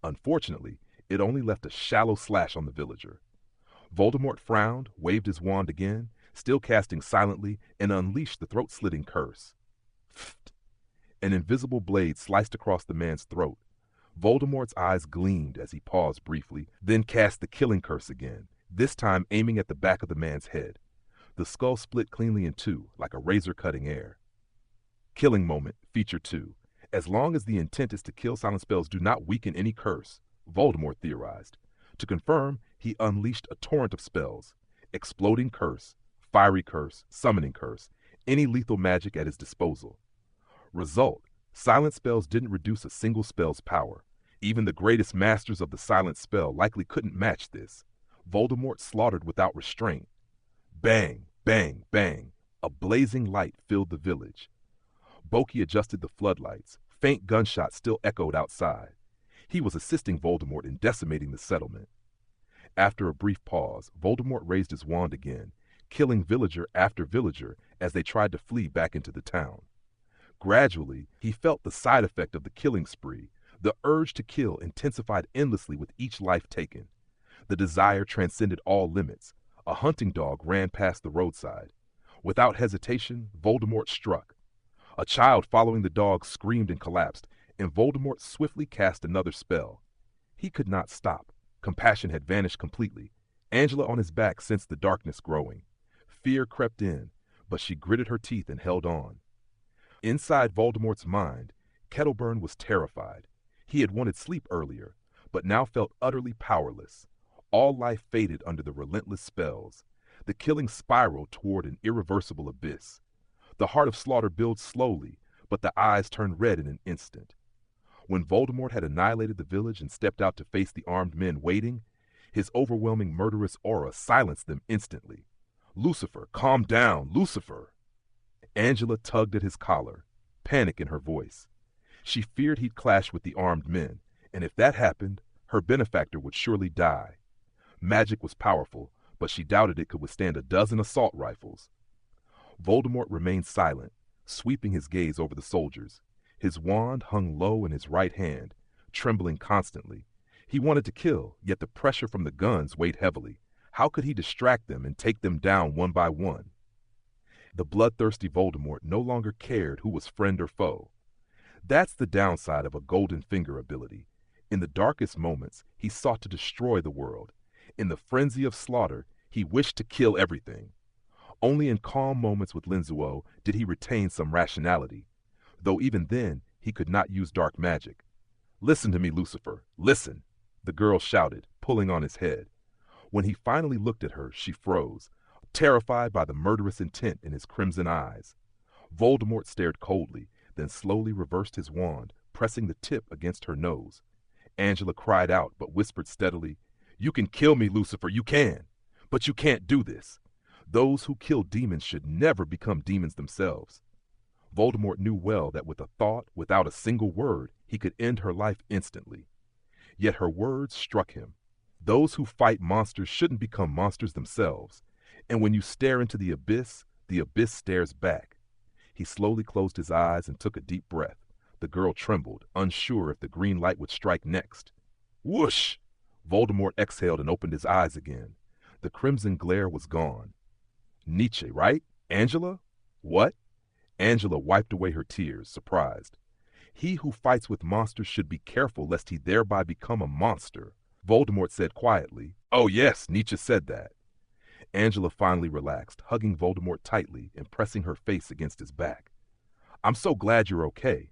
S1: Unfortunately, it only left a shallow slash on the villager. Voldemort frowned, waved his wand again, still casting silently, and unleashed the throat-slitting curse. Pfft! An invisible blade sliced across the man's throat. Voldemort's eyes gleamed as he paused briefly, then cast the killing curse again, this time aiming at the back of the man's head. The skull split cleanly in two, like a razor cutting air. Killing Moment, Feature 2. As long as the intent is to kill, silent spells do not weaken any curse, Voldemort theorized. To confirm, he unleashed a torrent of spells. Exploding curse, fiery curse, summoning curse, any lethal magic at his disposal. Result, silent spells didn't reduce a single spell's power. Even the greatest masters of the silent spell likely couldn't match this. Voldemort slaughtered without restraint. Bang, bang, bang. A blazing light filled the village. Boki adjusted the floodlights. Faint gunshots still echoed outside. He was assisting Voldemort in decimating the settlement. After a brief pause, Voldemort raised his wand again, killing villager after villager as they tried to flee back into the town. Gradually, he felt the side effect of the killing spree. The urge to kill intensified endlessly with each life taken. The desire transcended all limits. A hunting dog ran past the roadside. Without hesitation, Voldemort struck. A child following the dog screamed and collapsed, and Voldemort swiftly cast another spell. He could not stop. Compassion had vanished completely. Angela on his back sensed the darkness growing. Fear crept in, but she gritted her teeth and held on. Inside Voldemort's mind, Kettleburn was terrified. He had wanted sleep earlier, but now felt utterly powerless. All life faded under the relentless spells. The killing spiraled toward an irreversible abyss. The heart of slaughter builds slowly, but the eyes turned red in an instant. When Voldemort had annihilated the village and stepped out to face the armed men waiting, his overwhelming murderous aura silenced them instantly. "Lucifer, calm down, Lucifer!" Angela tugged at his collar, panic in her voice. She feared he'd clash with the armed men, and if that happened, her benefactor would surely die. Magic was powerful, but she doubted it could withstand a dozen assault rifles. Voldemort remained silent, sweeping his gaze over the soldiers. His wand hung low in his right hand, trembling constantly. He wanted to kill, yet the pressure from the guns weighed heavily. How could he distract them and take them down one by one? The bloodthirsty Voldemort no longer cared who was friend or foe. That's the downside of a golden finger ability. In the darkest moments, he sought to destroy the world. In the frenzy of slaughter, he wished to kill everything. Only in calm moments with Linzuo did he retain some rationality, though even then he could not use dark magic. "Listen to me, Lucifer, listen," the girl shouted, pulling on his head. When he finally looked at her, she froze, terrified by the murderous intent in his crimson eyes. Voldemort stared coldly, then slowly reversed his wand, pressing the tip against her nose. Angela cried out, but whispered steadily, "You can kill me, Lucifer, you can. But you can't do this. Those who kill demons should never become demons themselves." Voldemort knew well that with a thought, without a single word, he could end her life instantly. Yet her words struck him. Those who fight monsters shouldn't become monsters themselves. And when you stare into the abyss stares back. He slowly closed his eyes and took a deep breath. The girl trembled, unsure if the green light would strike next. Whoosh! Voldemort exhaled and opened his eyes again. The crimson glare was gone. "Nietzsche, right? Angela?" "What?" Angela wiped away her tears, surprised. "He who fights with monsters should be careful lest he thereby become a monster," Voldemort said quietly. "Oh yes, Nietzsche said that." Angela finally relaxed, hugging Voldemort tightly and pressing her face against his back. "I'm so glad you're okay."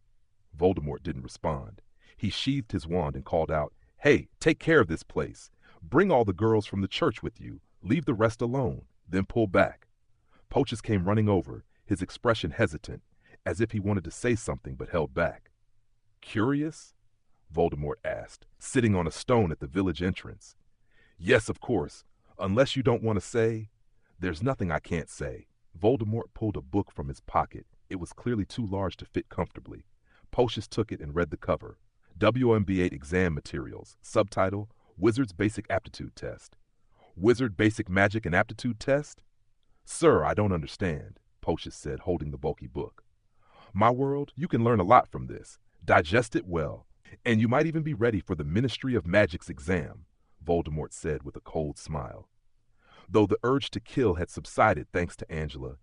S1: Voldemort didn't respond. He sheathed his wand and called out, "Hey, take care of this place. Bring all the girls from the church with you. Leave the rest alone." Then pull back. Poaches came running over, his expression hesitant. as if he wanted to say something but held back. Curious? Voldemort asked, sitting on a stone at the village entrance. Yes, of course, unless you don't want to say. There's nothing I can't say. Voldemort pulled a book from his pocket. It was clearly too large to fit comfortably. Pocius took it and read the cover. WMB8 exam materials. Subtitle, Wizard's Basic Aptitude Test. Wizard Basic Magic and Aptitude Test? Sir, I don't understand, Pocius said, holding the bulky book. My world, you can learn a lot from this. Digest it well, and you might even be ready for the Ministry of Magic's exam, Voldemort said with a cold smile. Though the urge to kill had subsided thanks to Angela,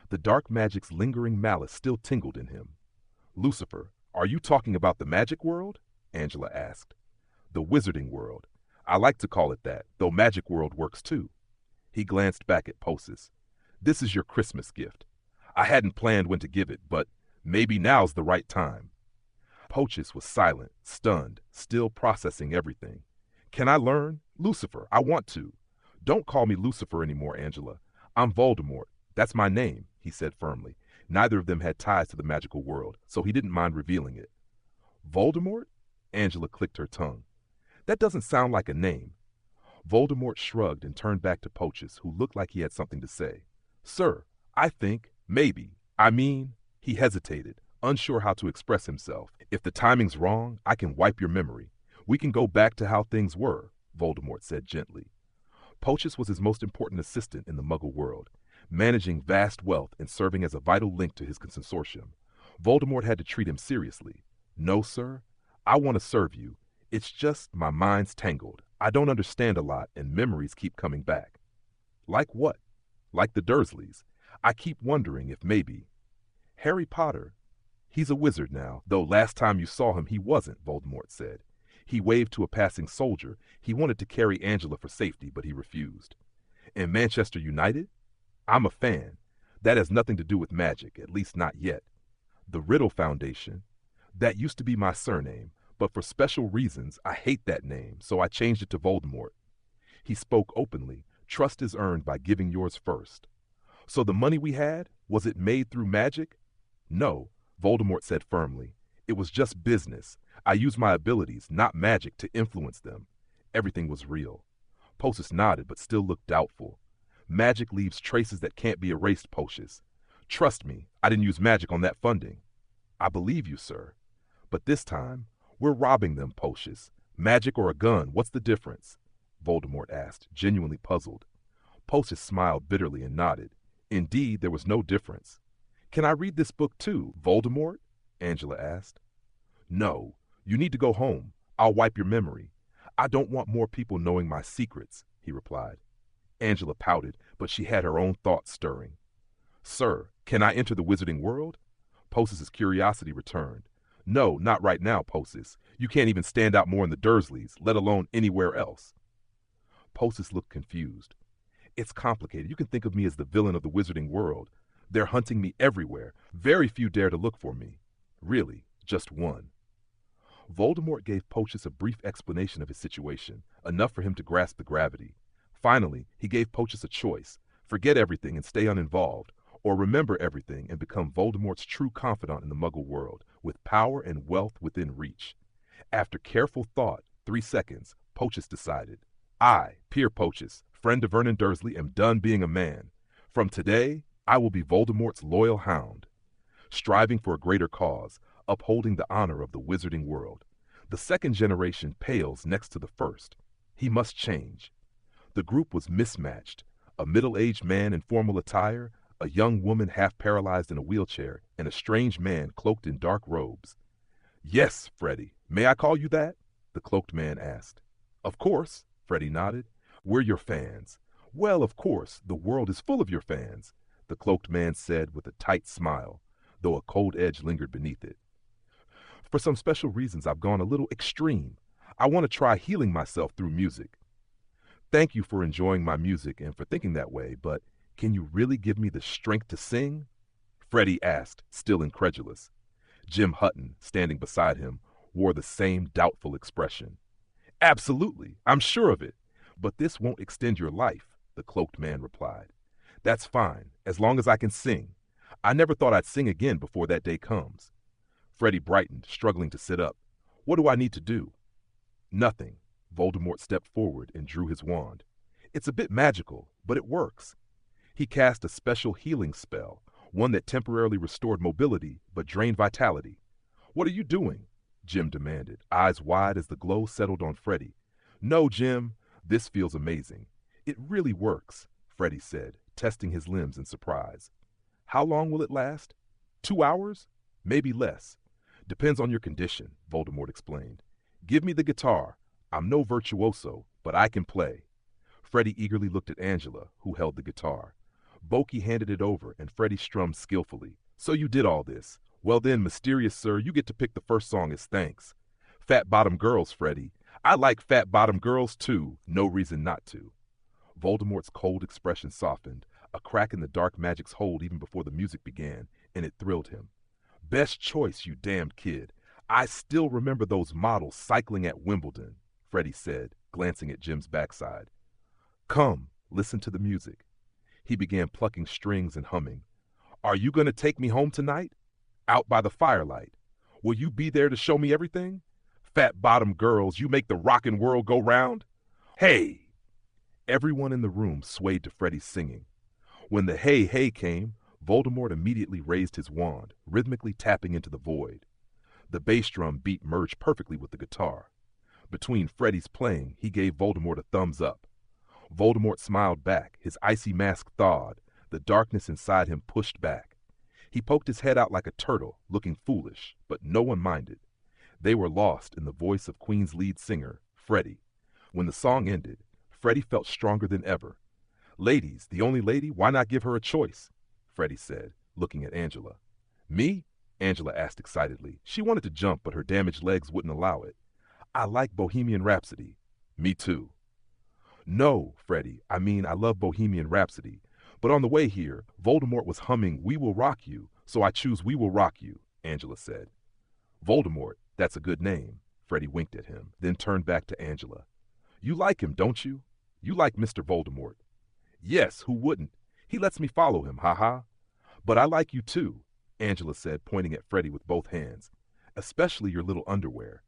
S1: the dark magic's lingering malice still tingled in him. Lucifer, are you talking about the magic world? Angela asked. The wizarding world. I like to call it that, though magic world works too. He glanced back at Pocius. This is your Christmas gift. I hadn't planned when to give it, but maybe now's the right time. Pocius was silent, stunned, still processing everything. Can I learn? Lucifer, I want to. Don't call me Lucifer anymore, Angela. I'm Voldemort. That's my name, he said firmly. Neither of them had ties to the magical world, so he didn't mind revealing it. Voldemort? Angela clicked her tongue. That doesn't sound like a name. Voldemort shrugged and turned back to Pocius, who looked like he had something to say. Sir, I think, maybe, he hesitated, unsure how to express himself. If the timing's wrong, I can wipe your memory. We can go back to how things were, Voldemort said gently. Pocius was his most important assistant in the Muggle world, managing vast wealth and serving as a vital link to his consortium. Voldemort had to treat him seriously. No, sir, I want to serve you. It's just my mind's tangled. I don't understand a lot, and memories keep coming back. Like what? Like the Dursleys. I keep wondering if maybe. Harry Potter. He's a wizard now, though last time you saw him he wasn't, Voldemort said. He waved to a passing soldier. He wanted to carry Angela for safety, but he refused. And Manchester United? I'm a fan. That has nothing to do with magic, at least not yet. The Riddle Foundation. That used to be my surname, but for special reasons I hate that name, so I changed it to Voldemort. He spoke openly. Trust is earned by giving yours first. So the money we had, was it made through magic? No, Voldemort said firmly. It was just business. I used my abilities, not magic, to influence them. Everything was real. Pocius nodded, but still looked doubtful. Magic leaves traces that can't be erased, Pocius. Trust me, I didn't use magic on that funding. I believe you, sir. But this time, we're robbing them, Pocius. Magic or a gun, what's the difference? Voldemort asked, genuinely puzzled. Pocius smiled bitterly and nodded. Indeed, there was no difference. Can I read this book too, Voldemort? Angela asked. No, you need to go home. I'll wipe your memory. I don't want more people knowing my secrets, he replied. Angela pouted, but she had her own thoughts stirring. Sir, can I enter the wizarding world? Pocius's curiosity returned. No, not right now, Pocius. You can't even stand out more in the Dursleys, let alone anywhere else. Pocius looked confused. It's complicated. You can think of me as the villain of the wizarding world. They're hunting me everywhere. Very few dare to look for me. Really, just one. Voldemort gave Pocius a brief explanation of his situation, enough for him to grasp the gravity. Finally, he gave Pocius a choice. Forget everything and stay uninvolved, or remember everything and become Voldemort's true confidant in the Muggle world, with power and wealth within reach. After careful thought, 3 seconds, Pocius decided. I, Pierre Pocius, friend of Vernon Dursley, am done being a man. From today, I will be Voldemort's loyal hound, striving for a greater cause, upholding the honor of the wizarding world. The second generation pales next to the first. He must change. The group was mismatched. A middle-aged man in formal attire, a young woman half paralyzed in a wheelchair, and a strange man cloaked in dark robes. Yes, Freddy, may I call you that? The cloaked man asked. Of course, Freddy nodded. We're your fans. Well, of course, the world is full of your fans, the cloaked man said with a tight smile, though a cold edge lingered beneath it. For some special reasons, I've gone a little extreme. I want to try healing myself through music. Thank you for enjoying my music and for thinking that way, but can you really give me the strength to sing? Freddy asked, still incredulous. Jim Hutton, standing beside him, wore the same doubtful expression. Absolutely, I'm sure of it. But this won't extend your life, the cloaked man replied. That's fine, as long as I can sing. I never thought I'd sing again before that day comes. Freddy brightened, struggling to sit up. What do I need to do? Nothing. Voldemort stepped forward and drew his wand. It's a bit magical, but it works. He cast a special healing spell, one that temporarily restored mobility but drained vitality. What are you doing? Jim demanded, eyes wide as the glow settled on Freddy. No, Jim, this feels amazing. It really works, Freddy said, testing his limbs in surprise. How long will it last? 2 hours? Maybe less. Depends on your condition, Voldemort explained. Give me the guitar. I'm no virtuoso, but I can play. Freddy eagerly looked at Angela, who held the guitar. Boki handed it over, and Freddy strummed skillfully. So you did all this. Well then, mysterious sir, you get to pick the first song as thanks. Fat Bottom Girls, Freddy. I like Fat Bottom Girls, too. No reason not to. Voldemort's cold expression softened, a crack in the dark magic's hold even before the music began, and it thrilled him. Best choice, you damned kid. I still remember those models cycling at Wimbledon, Freddy said, glancing at Jim's backside. Come, listen to the music. He began plucking strings and humming. Are you going to take me home tonight? Out by the firelight. Will you be there to show me everything? Fat Bottom Girls, you make the rockin' world go round. Hey! Everyone in the room swayed to Freddy's singing. When the hey hey came, Voldemort immediately raised his wand, rhythmically tapping into the void. The bass drum beat merged perfectly with the guitar. Between Freddy's playing, he gave Voldemort a thumbs up. Voldemort smiled back, his icy mask thawed, the darkness inside him pushed back. He poked his head out like a turtle, looking foolish, but no one minded. They were lost in the voice of Queen's lead singer, Freddy. When the song ended, Freddy felt stronger than ever. Ladies, the only lady, why not give her a choice? Freddy said, looking at Angela. Me? Angela asked excitedly. She wanted to jump, but her damaged legs wouldn't allow it. I like Bohemian Rhapsody. Me too. No, Freddy, I love Bohemian Rhapsody. But on the way here, Voldemort was humming We Will Rock You, so I choose We Will Rock You, Angela said. Voldemort, that's a good name. Freddy winked at him, then turned back to Angela. You like him, don't you? You like Mr. Voldemort. Yes, who wouldn't? He lets me follow him, ha-ha. But I like you too, Angela said, pointing at Freddy with both hands. Especially your little underwear.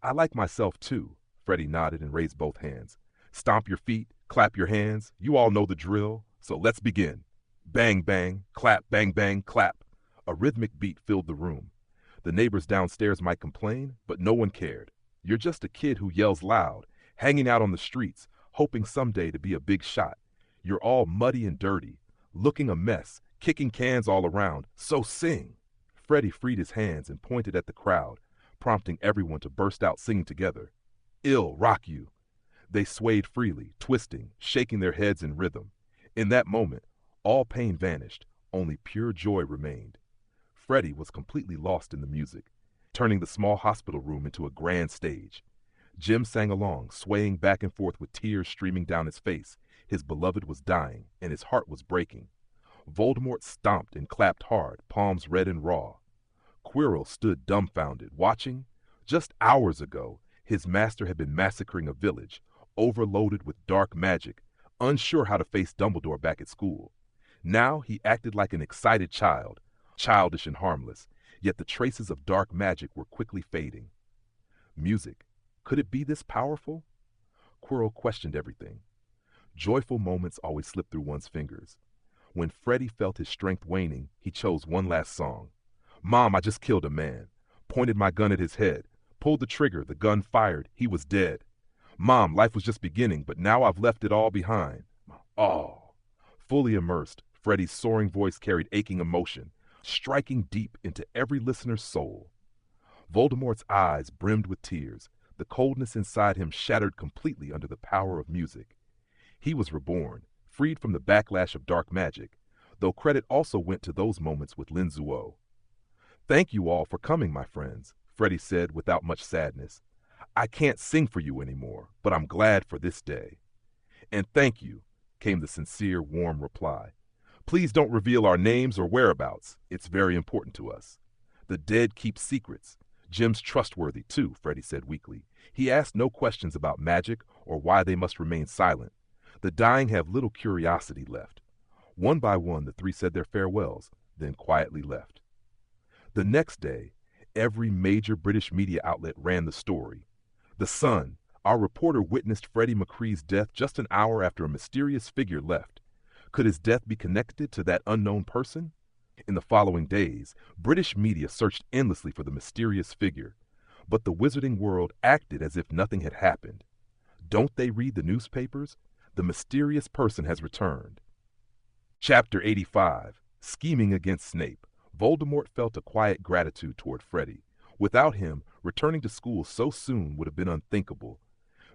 S1: I like myself too, Freddy nodded and raised both hands. Stomp your feet, clap your hands, you all know the drill, so let's begin. Bang, bang, clap, bang, bang, clap. A rhythmic beat filled the room. The neighbors downstairs might complain, but no one cared. You're just a kid who yells loud, hanging out on the streets, hoping someday to be a big shot. You're all muddy and dirty, looking a mess, kicking cans all around, so sing. Freddy freed his hands and pointed at the crowd, prompting everyone to burst out singing together. I'll rock you. They swayed freely, twisting, shaking their heads in rhythm. In that moment, all pain vanished, only pure joy remained. Freddy was completely lost in the music, turning the small hospital room into a grand stage. Jim sang along, swaying back and forth with tears streaming down his face. His beloved was dying, and his heart was breaking. Voldemort stomped and clapped hard, palms red and raw. Quirrell stood dumbfounded, watching. Just hours ago, his master had been massacring a village, overloaded with dark magic, unsure how to face Dumbledore back at school. Now he acted like an excited child, childish and harmless, yet the traces of dark magic were quickly fading. Music. Could it be this powerful? Quirrell questioned everything. Joyful moments always slip through one's fingers. When Freddy felt his strength waning, he chose one last song. Mom, I just killed a man. Pointed my gun at his head. Pulled the trigger, the gun fired, he was dead. Mom, life was just beginning, but now I've left it all behind. Oh. Fully immersed, Freddy's soaring voice carried aching emotion, striking deep into every listener's soul. Voldemort's eyes brimmed with tears. The coldness inside him shattered completely under the power of music. He was reborn, freed from the backlash of dark magic, though credit also went to those moments with Lin Zuo. Thank you all for coming, my friends, Freddy said without much sadness. I can't sing for you anymore, but I'm glad for this day. And thank you, came the sincere, warm reply. Please don't reveal our names or whereabouts. It's very important to us. The dead keep secrets. Jim's trustworthy, too, Freddy said weakly. He asked no questions about magic or why they must remain silent. The dying have little curiosity left. One by one, the three said their farewells, then quietly left. The next day, every major British media outlet ran the story. The Sun, our reporter witnessed Freddie McCree's death just an hour after a mysterious figure left. Could his death be connected to that unknown person? In the following days, British media searched endlessly for the mysterious figure, but the wizarding world acted as if nothing had happened. Don't they read the newspapers? The mysterious person has returned. Chapter 85, Scheming Against Snape. Voldemort felt a quiet gratitude toward Freddie. Without him, returning to school so soon would have been unthinkable.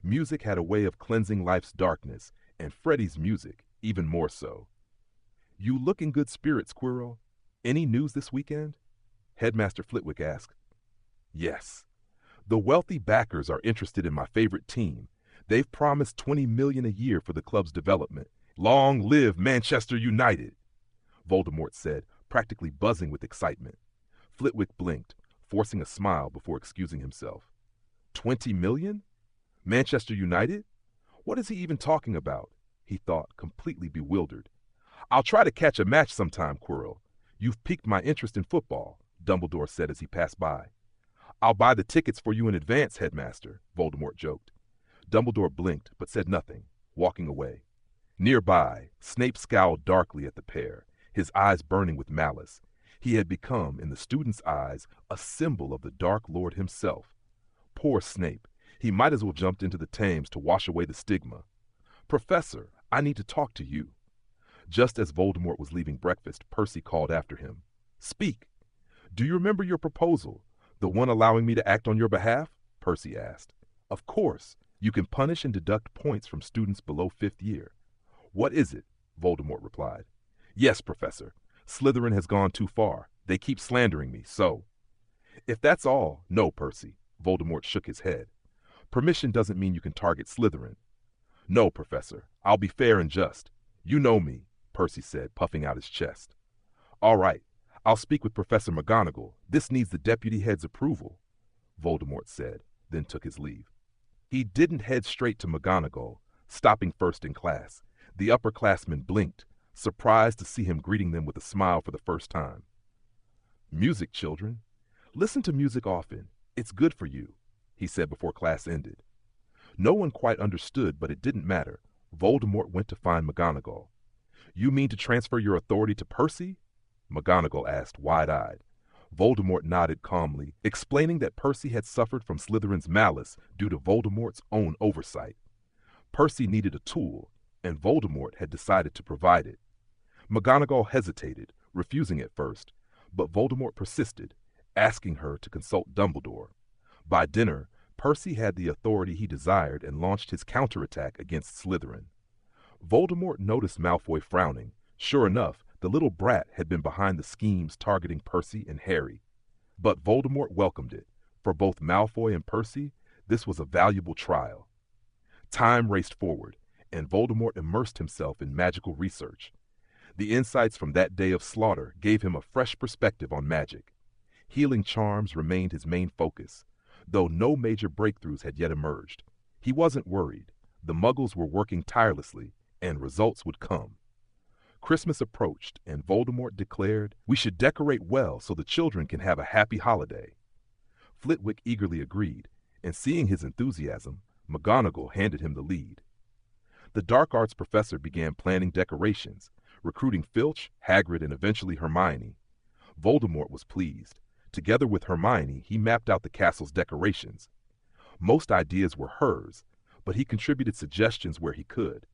S1: Music had a way of cleansing life's darkness, and Freddie's music even more so. "You look in good spirits, Quirrell. Any news this weekend?" Headmaster Flitwick asked. "Yes. The wealthy backers are interested in my favorite team. They've promised $20 million a year for the club's development. Long live Manchester United," Voldemort said, practically buzzing with excitement. Flitwick blinked, forcing a smile before excusing himself. $20 million? Manchester United? What is he even talking about? He thought, completely bewildered. "I'll try to catch a match sometime, Quirrell. You've piqued my interest in football," Dumbledore said as he passed by. "I'll buy the tickets for you in advance, Headmaster," Voldemort joked. Dumbledore blinked but said nothing, walking away. Nearby, Snape scowled darkly at the pair, his eyes burning with malice. He had become, in the students' eyes, a symbol of the Dark Lord himself. Poor Snape. He might as well have jumped into the Thames to wash away the stigma. "Professor, I need to talk to you." Just as Voldemort was leaving breakfast, Percy called after him. "Speak. Do you remember your proposal, the one allowing me to act on your behalf?" Percy asked. "Of course. You can punish and deduct points from students below 5th year." "What is it?" Voldemort replied. "Yes, Professor. Slytherin has gone too far. They keep slandering me, so—" "If that's all, no, Percy." Voldemort shook his head. "Permission doesn't mean you can target Slytherin." "No, Professor. I'll be fair and just. You know me," Percy said, puffing out his chest. "All right. I'll speak with Professor McGonagall. This needs the deputy head's approval," Voldemort said, then took his leave. He didn't head straight to McGonagall, stopping first in class. The upperclassmen blinked, surprised to see him greeting them with a smile for the first time. "Music, children. Listen to music often. It's good for you," he said before class ended. No one quite understood, but it didn't matter. Voldemort went to find McGonagall. "You mean to transfer your authority to Percy?" McGonagall asked, wide-eyed. Voldemort nodded calmly, explaining that Percy had suffered from Slytherin's malice due to Voldemort's own oversight. Percy needed a tool, and Voldemort had decided to provide it. McGonagall hesitated, refusing at first, but Voldemort persisted, asking her to consult Dumbledore. By dinner, Percy had the authority he desired and launched his counterattack against Slytherin. Voldemort noticed Malfoy frowning. Sure enough, the little brat had been behind the schemes targeting Percy and Harry. But Voldemort welcomed it. For both Malfoy and Percy, this was a valuable trial. Time raced forward, and Voldemort immersed himself in magical research. The insights from that day of slaughter gave him a fresh perspective on magic. Healing charms remained his main focus, though no major breakthroughs had yet emerged. He wasn't worried. The Muggles were working tirelessly, and results would come. Christmas approached, and Voldemort declared, "We should decorate well so the children can have a happy holiday." Flitwick eagerly agreed, and seeing his enthusiasm, McGonagall handed him the lead. The dark arts professor began planning decorations, recruiting Filch, Hagrid, and eventually Hermione. Voldemort was pleased. Together with Hermione, he mapped out the castle's decorations. Most ideas were hers, but he contributed suggestions where he could.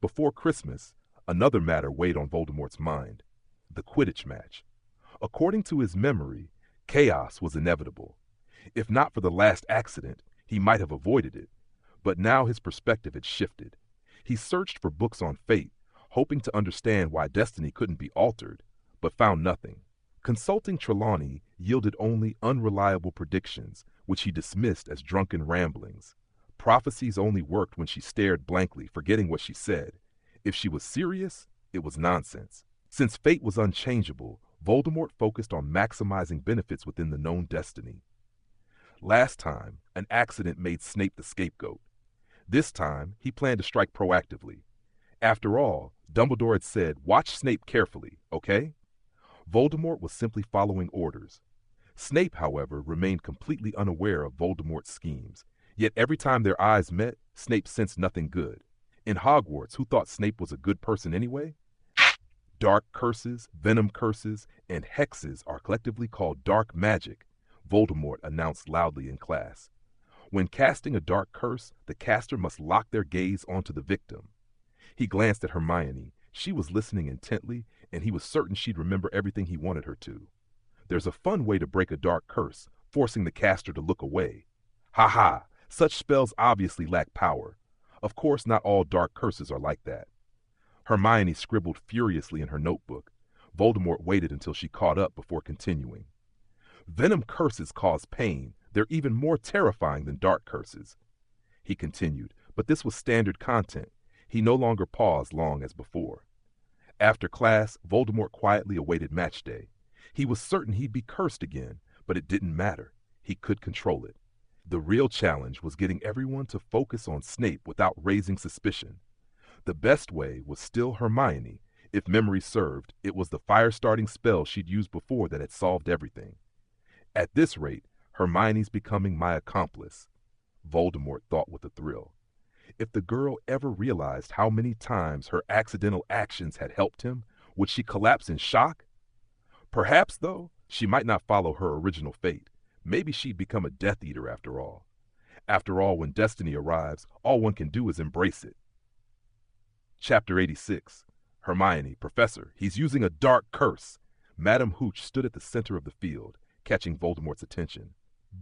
S1: Before Christmas, another matter weighed on Voldemort's mind: the Quidditch match. According to his memory, chaos was inevitable. If not for the last accident, he might have avoided it. But now his perspective had shifted. He searched for books on fate, hoping to understand why destiny couldn't be altered, but found nothing. Consulting Trelawney yielded only unreliable predictions, which he dismissed as drunken ramblings. Prophecies only worked when she stared blankly, forgetting what she said. If she was serious, it was nonsense. Since fate was unchangeable, Voldemort focused on maximizing benefits within the known destiny. Last time, an accident made Snape the scapegoat. This time, he planned to strike proactively. After all, Dumbledore had said, "Watch Snape carefully, okay?" Voldemort was simply following orders. Snape, however, remained completely unaware of Voldemort's schemes. Yet every time their eyes met, Snape sensed nothing good. In Hogwarts, who thought Snape was a good person anyway? Dark curses, venom curses, and hexes are collectively called dark magic, Voldemort announced loudly in class. When casting a dark curse, the caster must lock their gaze onto the victim. He glanced at Hermione. She was listening intently, and he was certain she'd remember everything he wanted her to. There's a fun way to break a dark curse, forcing the caster to look away. Ha ha! Such spells obviously lack power. Of course, not all dark curses are like that. Hermione scribbled furiously in her notebook. Voldemort waited until she caught up before continuing. Venom curses cause pain. They're even more terrifying than dark curses. He continued, but this was standard content. He no longer paused long as before. After class, Voldemort quietly awaited match day. He was certain he'd be cursed again, but it didn't matter. He could control it. The real challenge was getting everyone to focus on Snape without raising suspicion. The best way was still Hermione. If memory served, it was the fire-starting spell she'd used before that had solved everything. At this rate, Hermione's becoming my accomplice, Voldemort thought with a thrill. If the girl ever realized how many times her accidental actions had helped him, would she collapse in shock? Perhaps, though, she might not follow her original fate. Maybe she'd become a Death Eater after all. After all, when destiny arrives, all one can do is embrace it. Chapter 86. Hermione, Professor, he's using a dark curse. Madame Hooch stood at the center of the field, catching Voldemort's attention.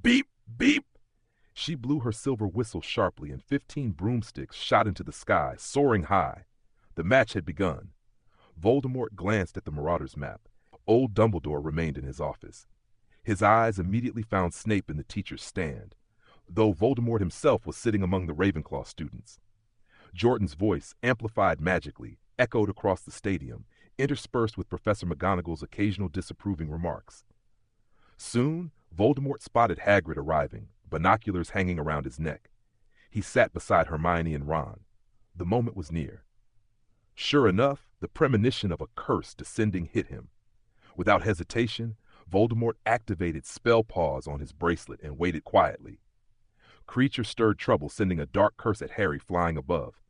S1: Beep! Beep! She blew her silver whistle sharply, and 15 broomsticks shot into the sky, soaring high. The match had begun. Voldemort glanced at the Marauders map. Old Dumbledore remained in his office. His eyes immediately found Snape in the teacher's stand, though Voldemort himself was sitting among the Ravenclaw students. Jordan's voice, amplified magically, echoed across the stadium, interspersed with Professor McGonagall's occasional disapproving remarks. Soon, Voldemort spotted Hagrid arriving, binoculars hanging around his neck. He sat beside Hermione and Ron. The moment was near. Sure enough, the premonition of a curse descending hit him. Without hesitation, Voldemort activated Spell Pause on his bracelet and waited quietly. Creature stirred trouble, sending a dark curse at Harry flying above.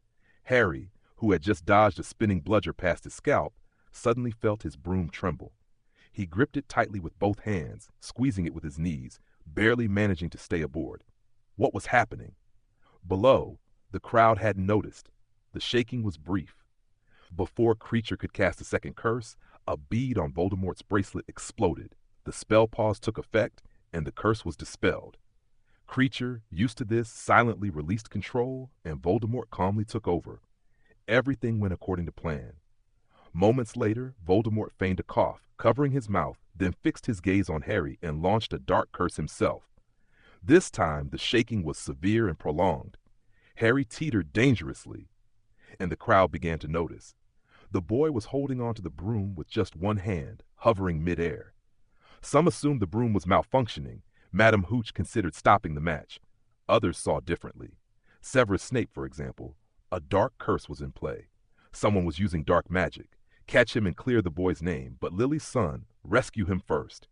S1: Harry, who had just dodged a spinning bludger past his scalp, suddenly felt his broom tremble. He gripped it tightly with both hands, squeezing it with his knees, barely managing to stay aboard. What was happening? Below, the crowd hadn't noticed. The shaking was brief. Before Creature could cast a second curse, a bead on Voldemort's bracelet exploded. The spell pause took effect, and the curse was dispelled. Creature, used to this, silently released control, and Voldemort calmly took over. Everything went according to plan. Moments later, Voldemort feigned a cough, covering his mouth, then fixed his gaze on Harry and launched a dark curse himself. This time, the shaking was severe and prolonged. Harry teetered dangerously, and the crowd began to notice. The boy was holding onto the broom with just one hand, hovering midair. Some assumed the broom was malfunctioning. Madame Hooch considered stopping the match. Others saw differently. Severus Snape, for example. A dark curse was in play. Someone was using dark magic. Catch him and clear the boy's name, but Lily's son, rescue him first.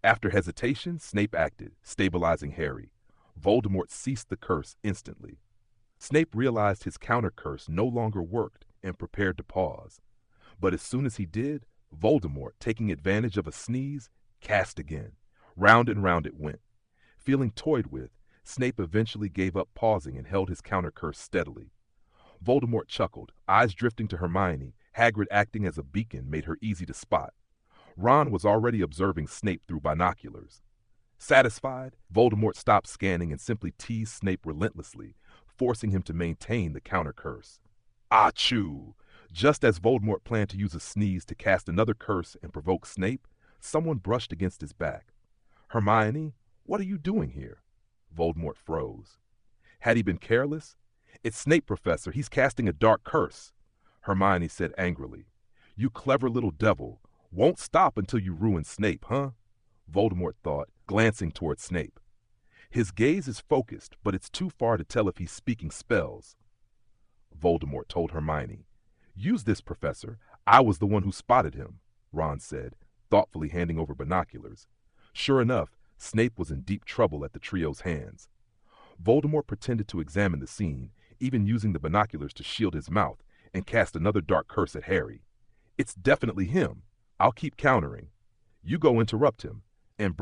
S1: After hesitation, Snape acted, stabilizing Harry. Voldemort ceased the curse instantly. Snape realized his counter curse no longer worked and prepared to pause. But as soon as he did, Voldemort, taking advantage of a sneeze, cast again. Round and round it went. Feeling toyed with, Snape eventually gave up pausing and held his counter curse steadily. Voldemort chuckled, eyes drifting to Hermione. Hagrid acting as a beacon made her easy to spot. Ron was already observing Snape through binoculars. Satisfied, Voldemort stopped scanning and simply teased Snape relentlessly, forcing him to maintain the counter curse. Achoo! Just as Voldemort planned to use a sneeze to cast another curse and provoke Snape, someone brushed against his back. Hermione, what are you doing here? Voldemort froze. Had he been careless? It's Snape, Professor. He's casting a dark curse. Hermione said angrily. You clever little devil. Won't stop until you ruin Snape, huh? Voldemort thought, glancing toward Snape. His gaze is focused, but it's too far to tell if he's speaking spells. Voldemort told Hermione. Use this, Professor. I was the one who spotted him, Ron said. thoughtfully handing over binoculars. Sure enough, Snape was in deep trouble at the trio's hands. Voldemort pretended to examine the scene, even using the binoculars to shield his mouth, and cast another dark curse at Harry. "It's definitely him. I'll keep countering. You go interrupt him, and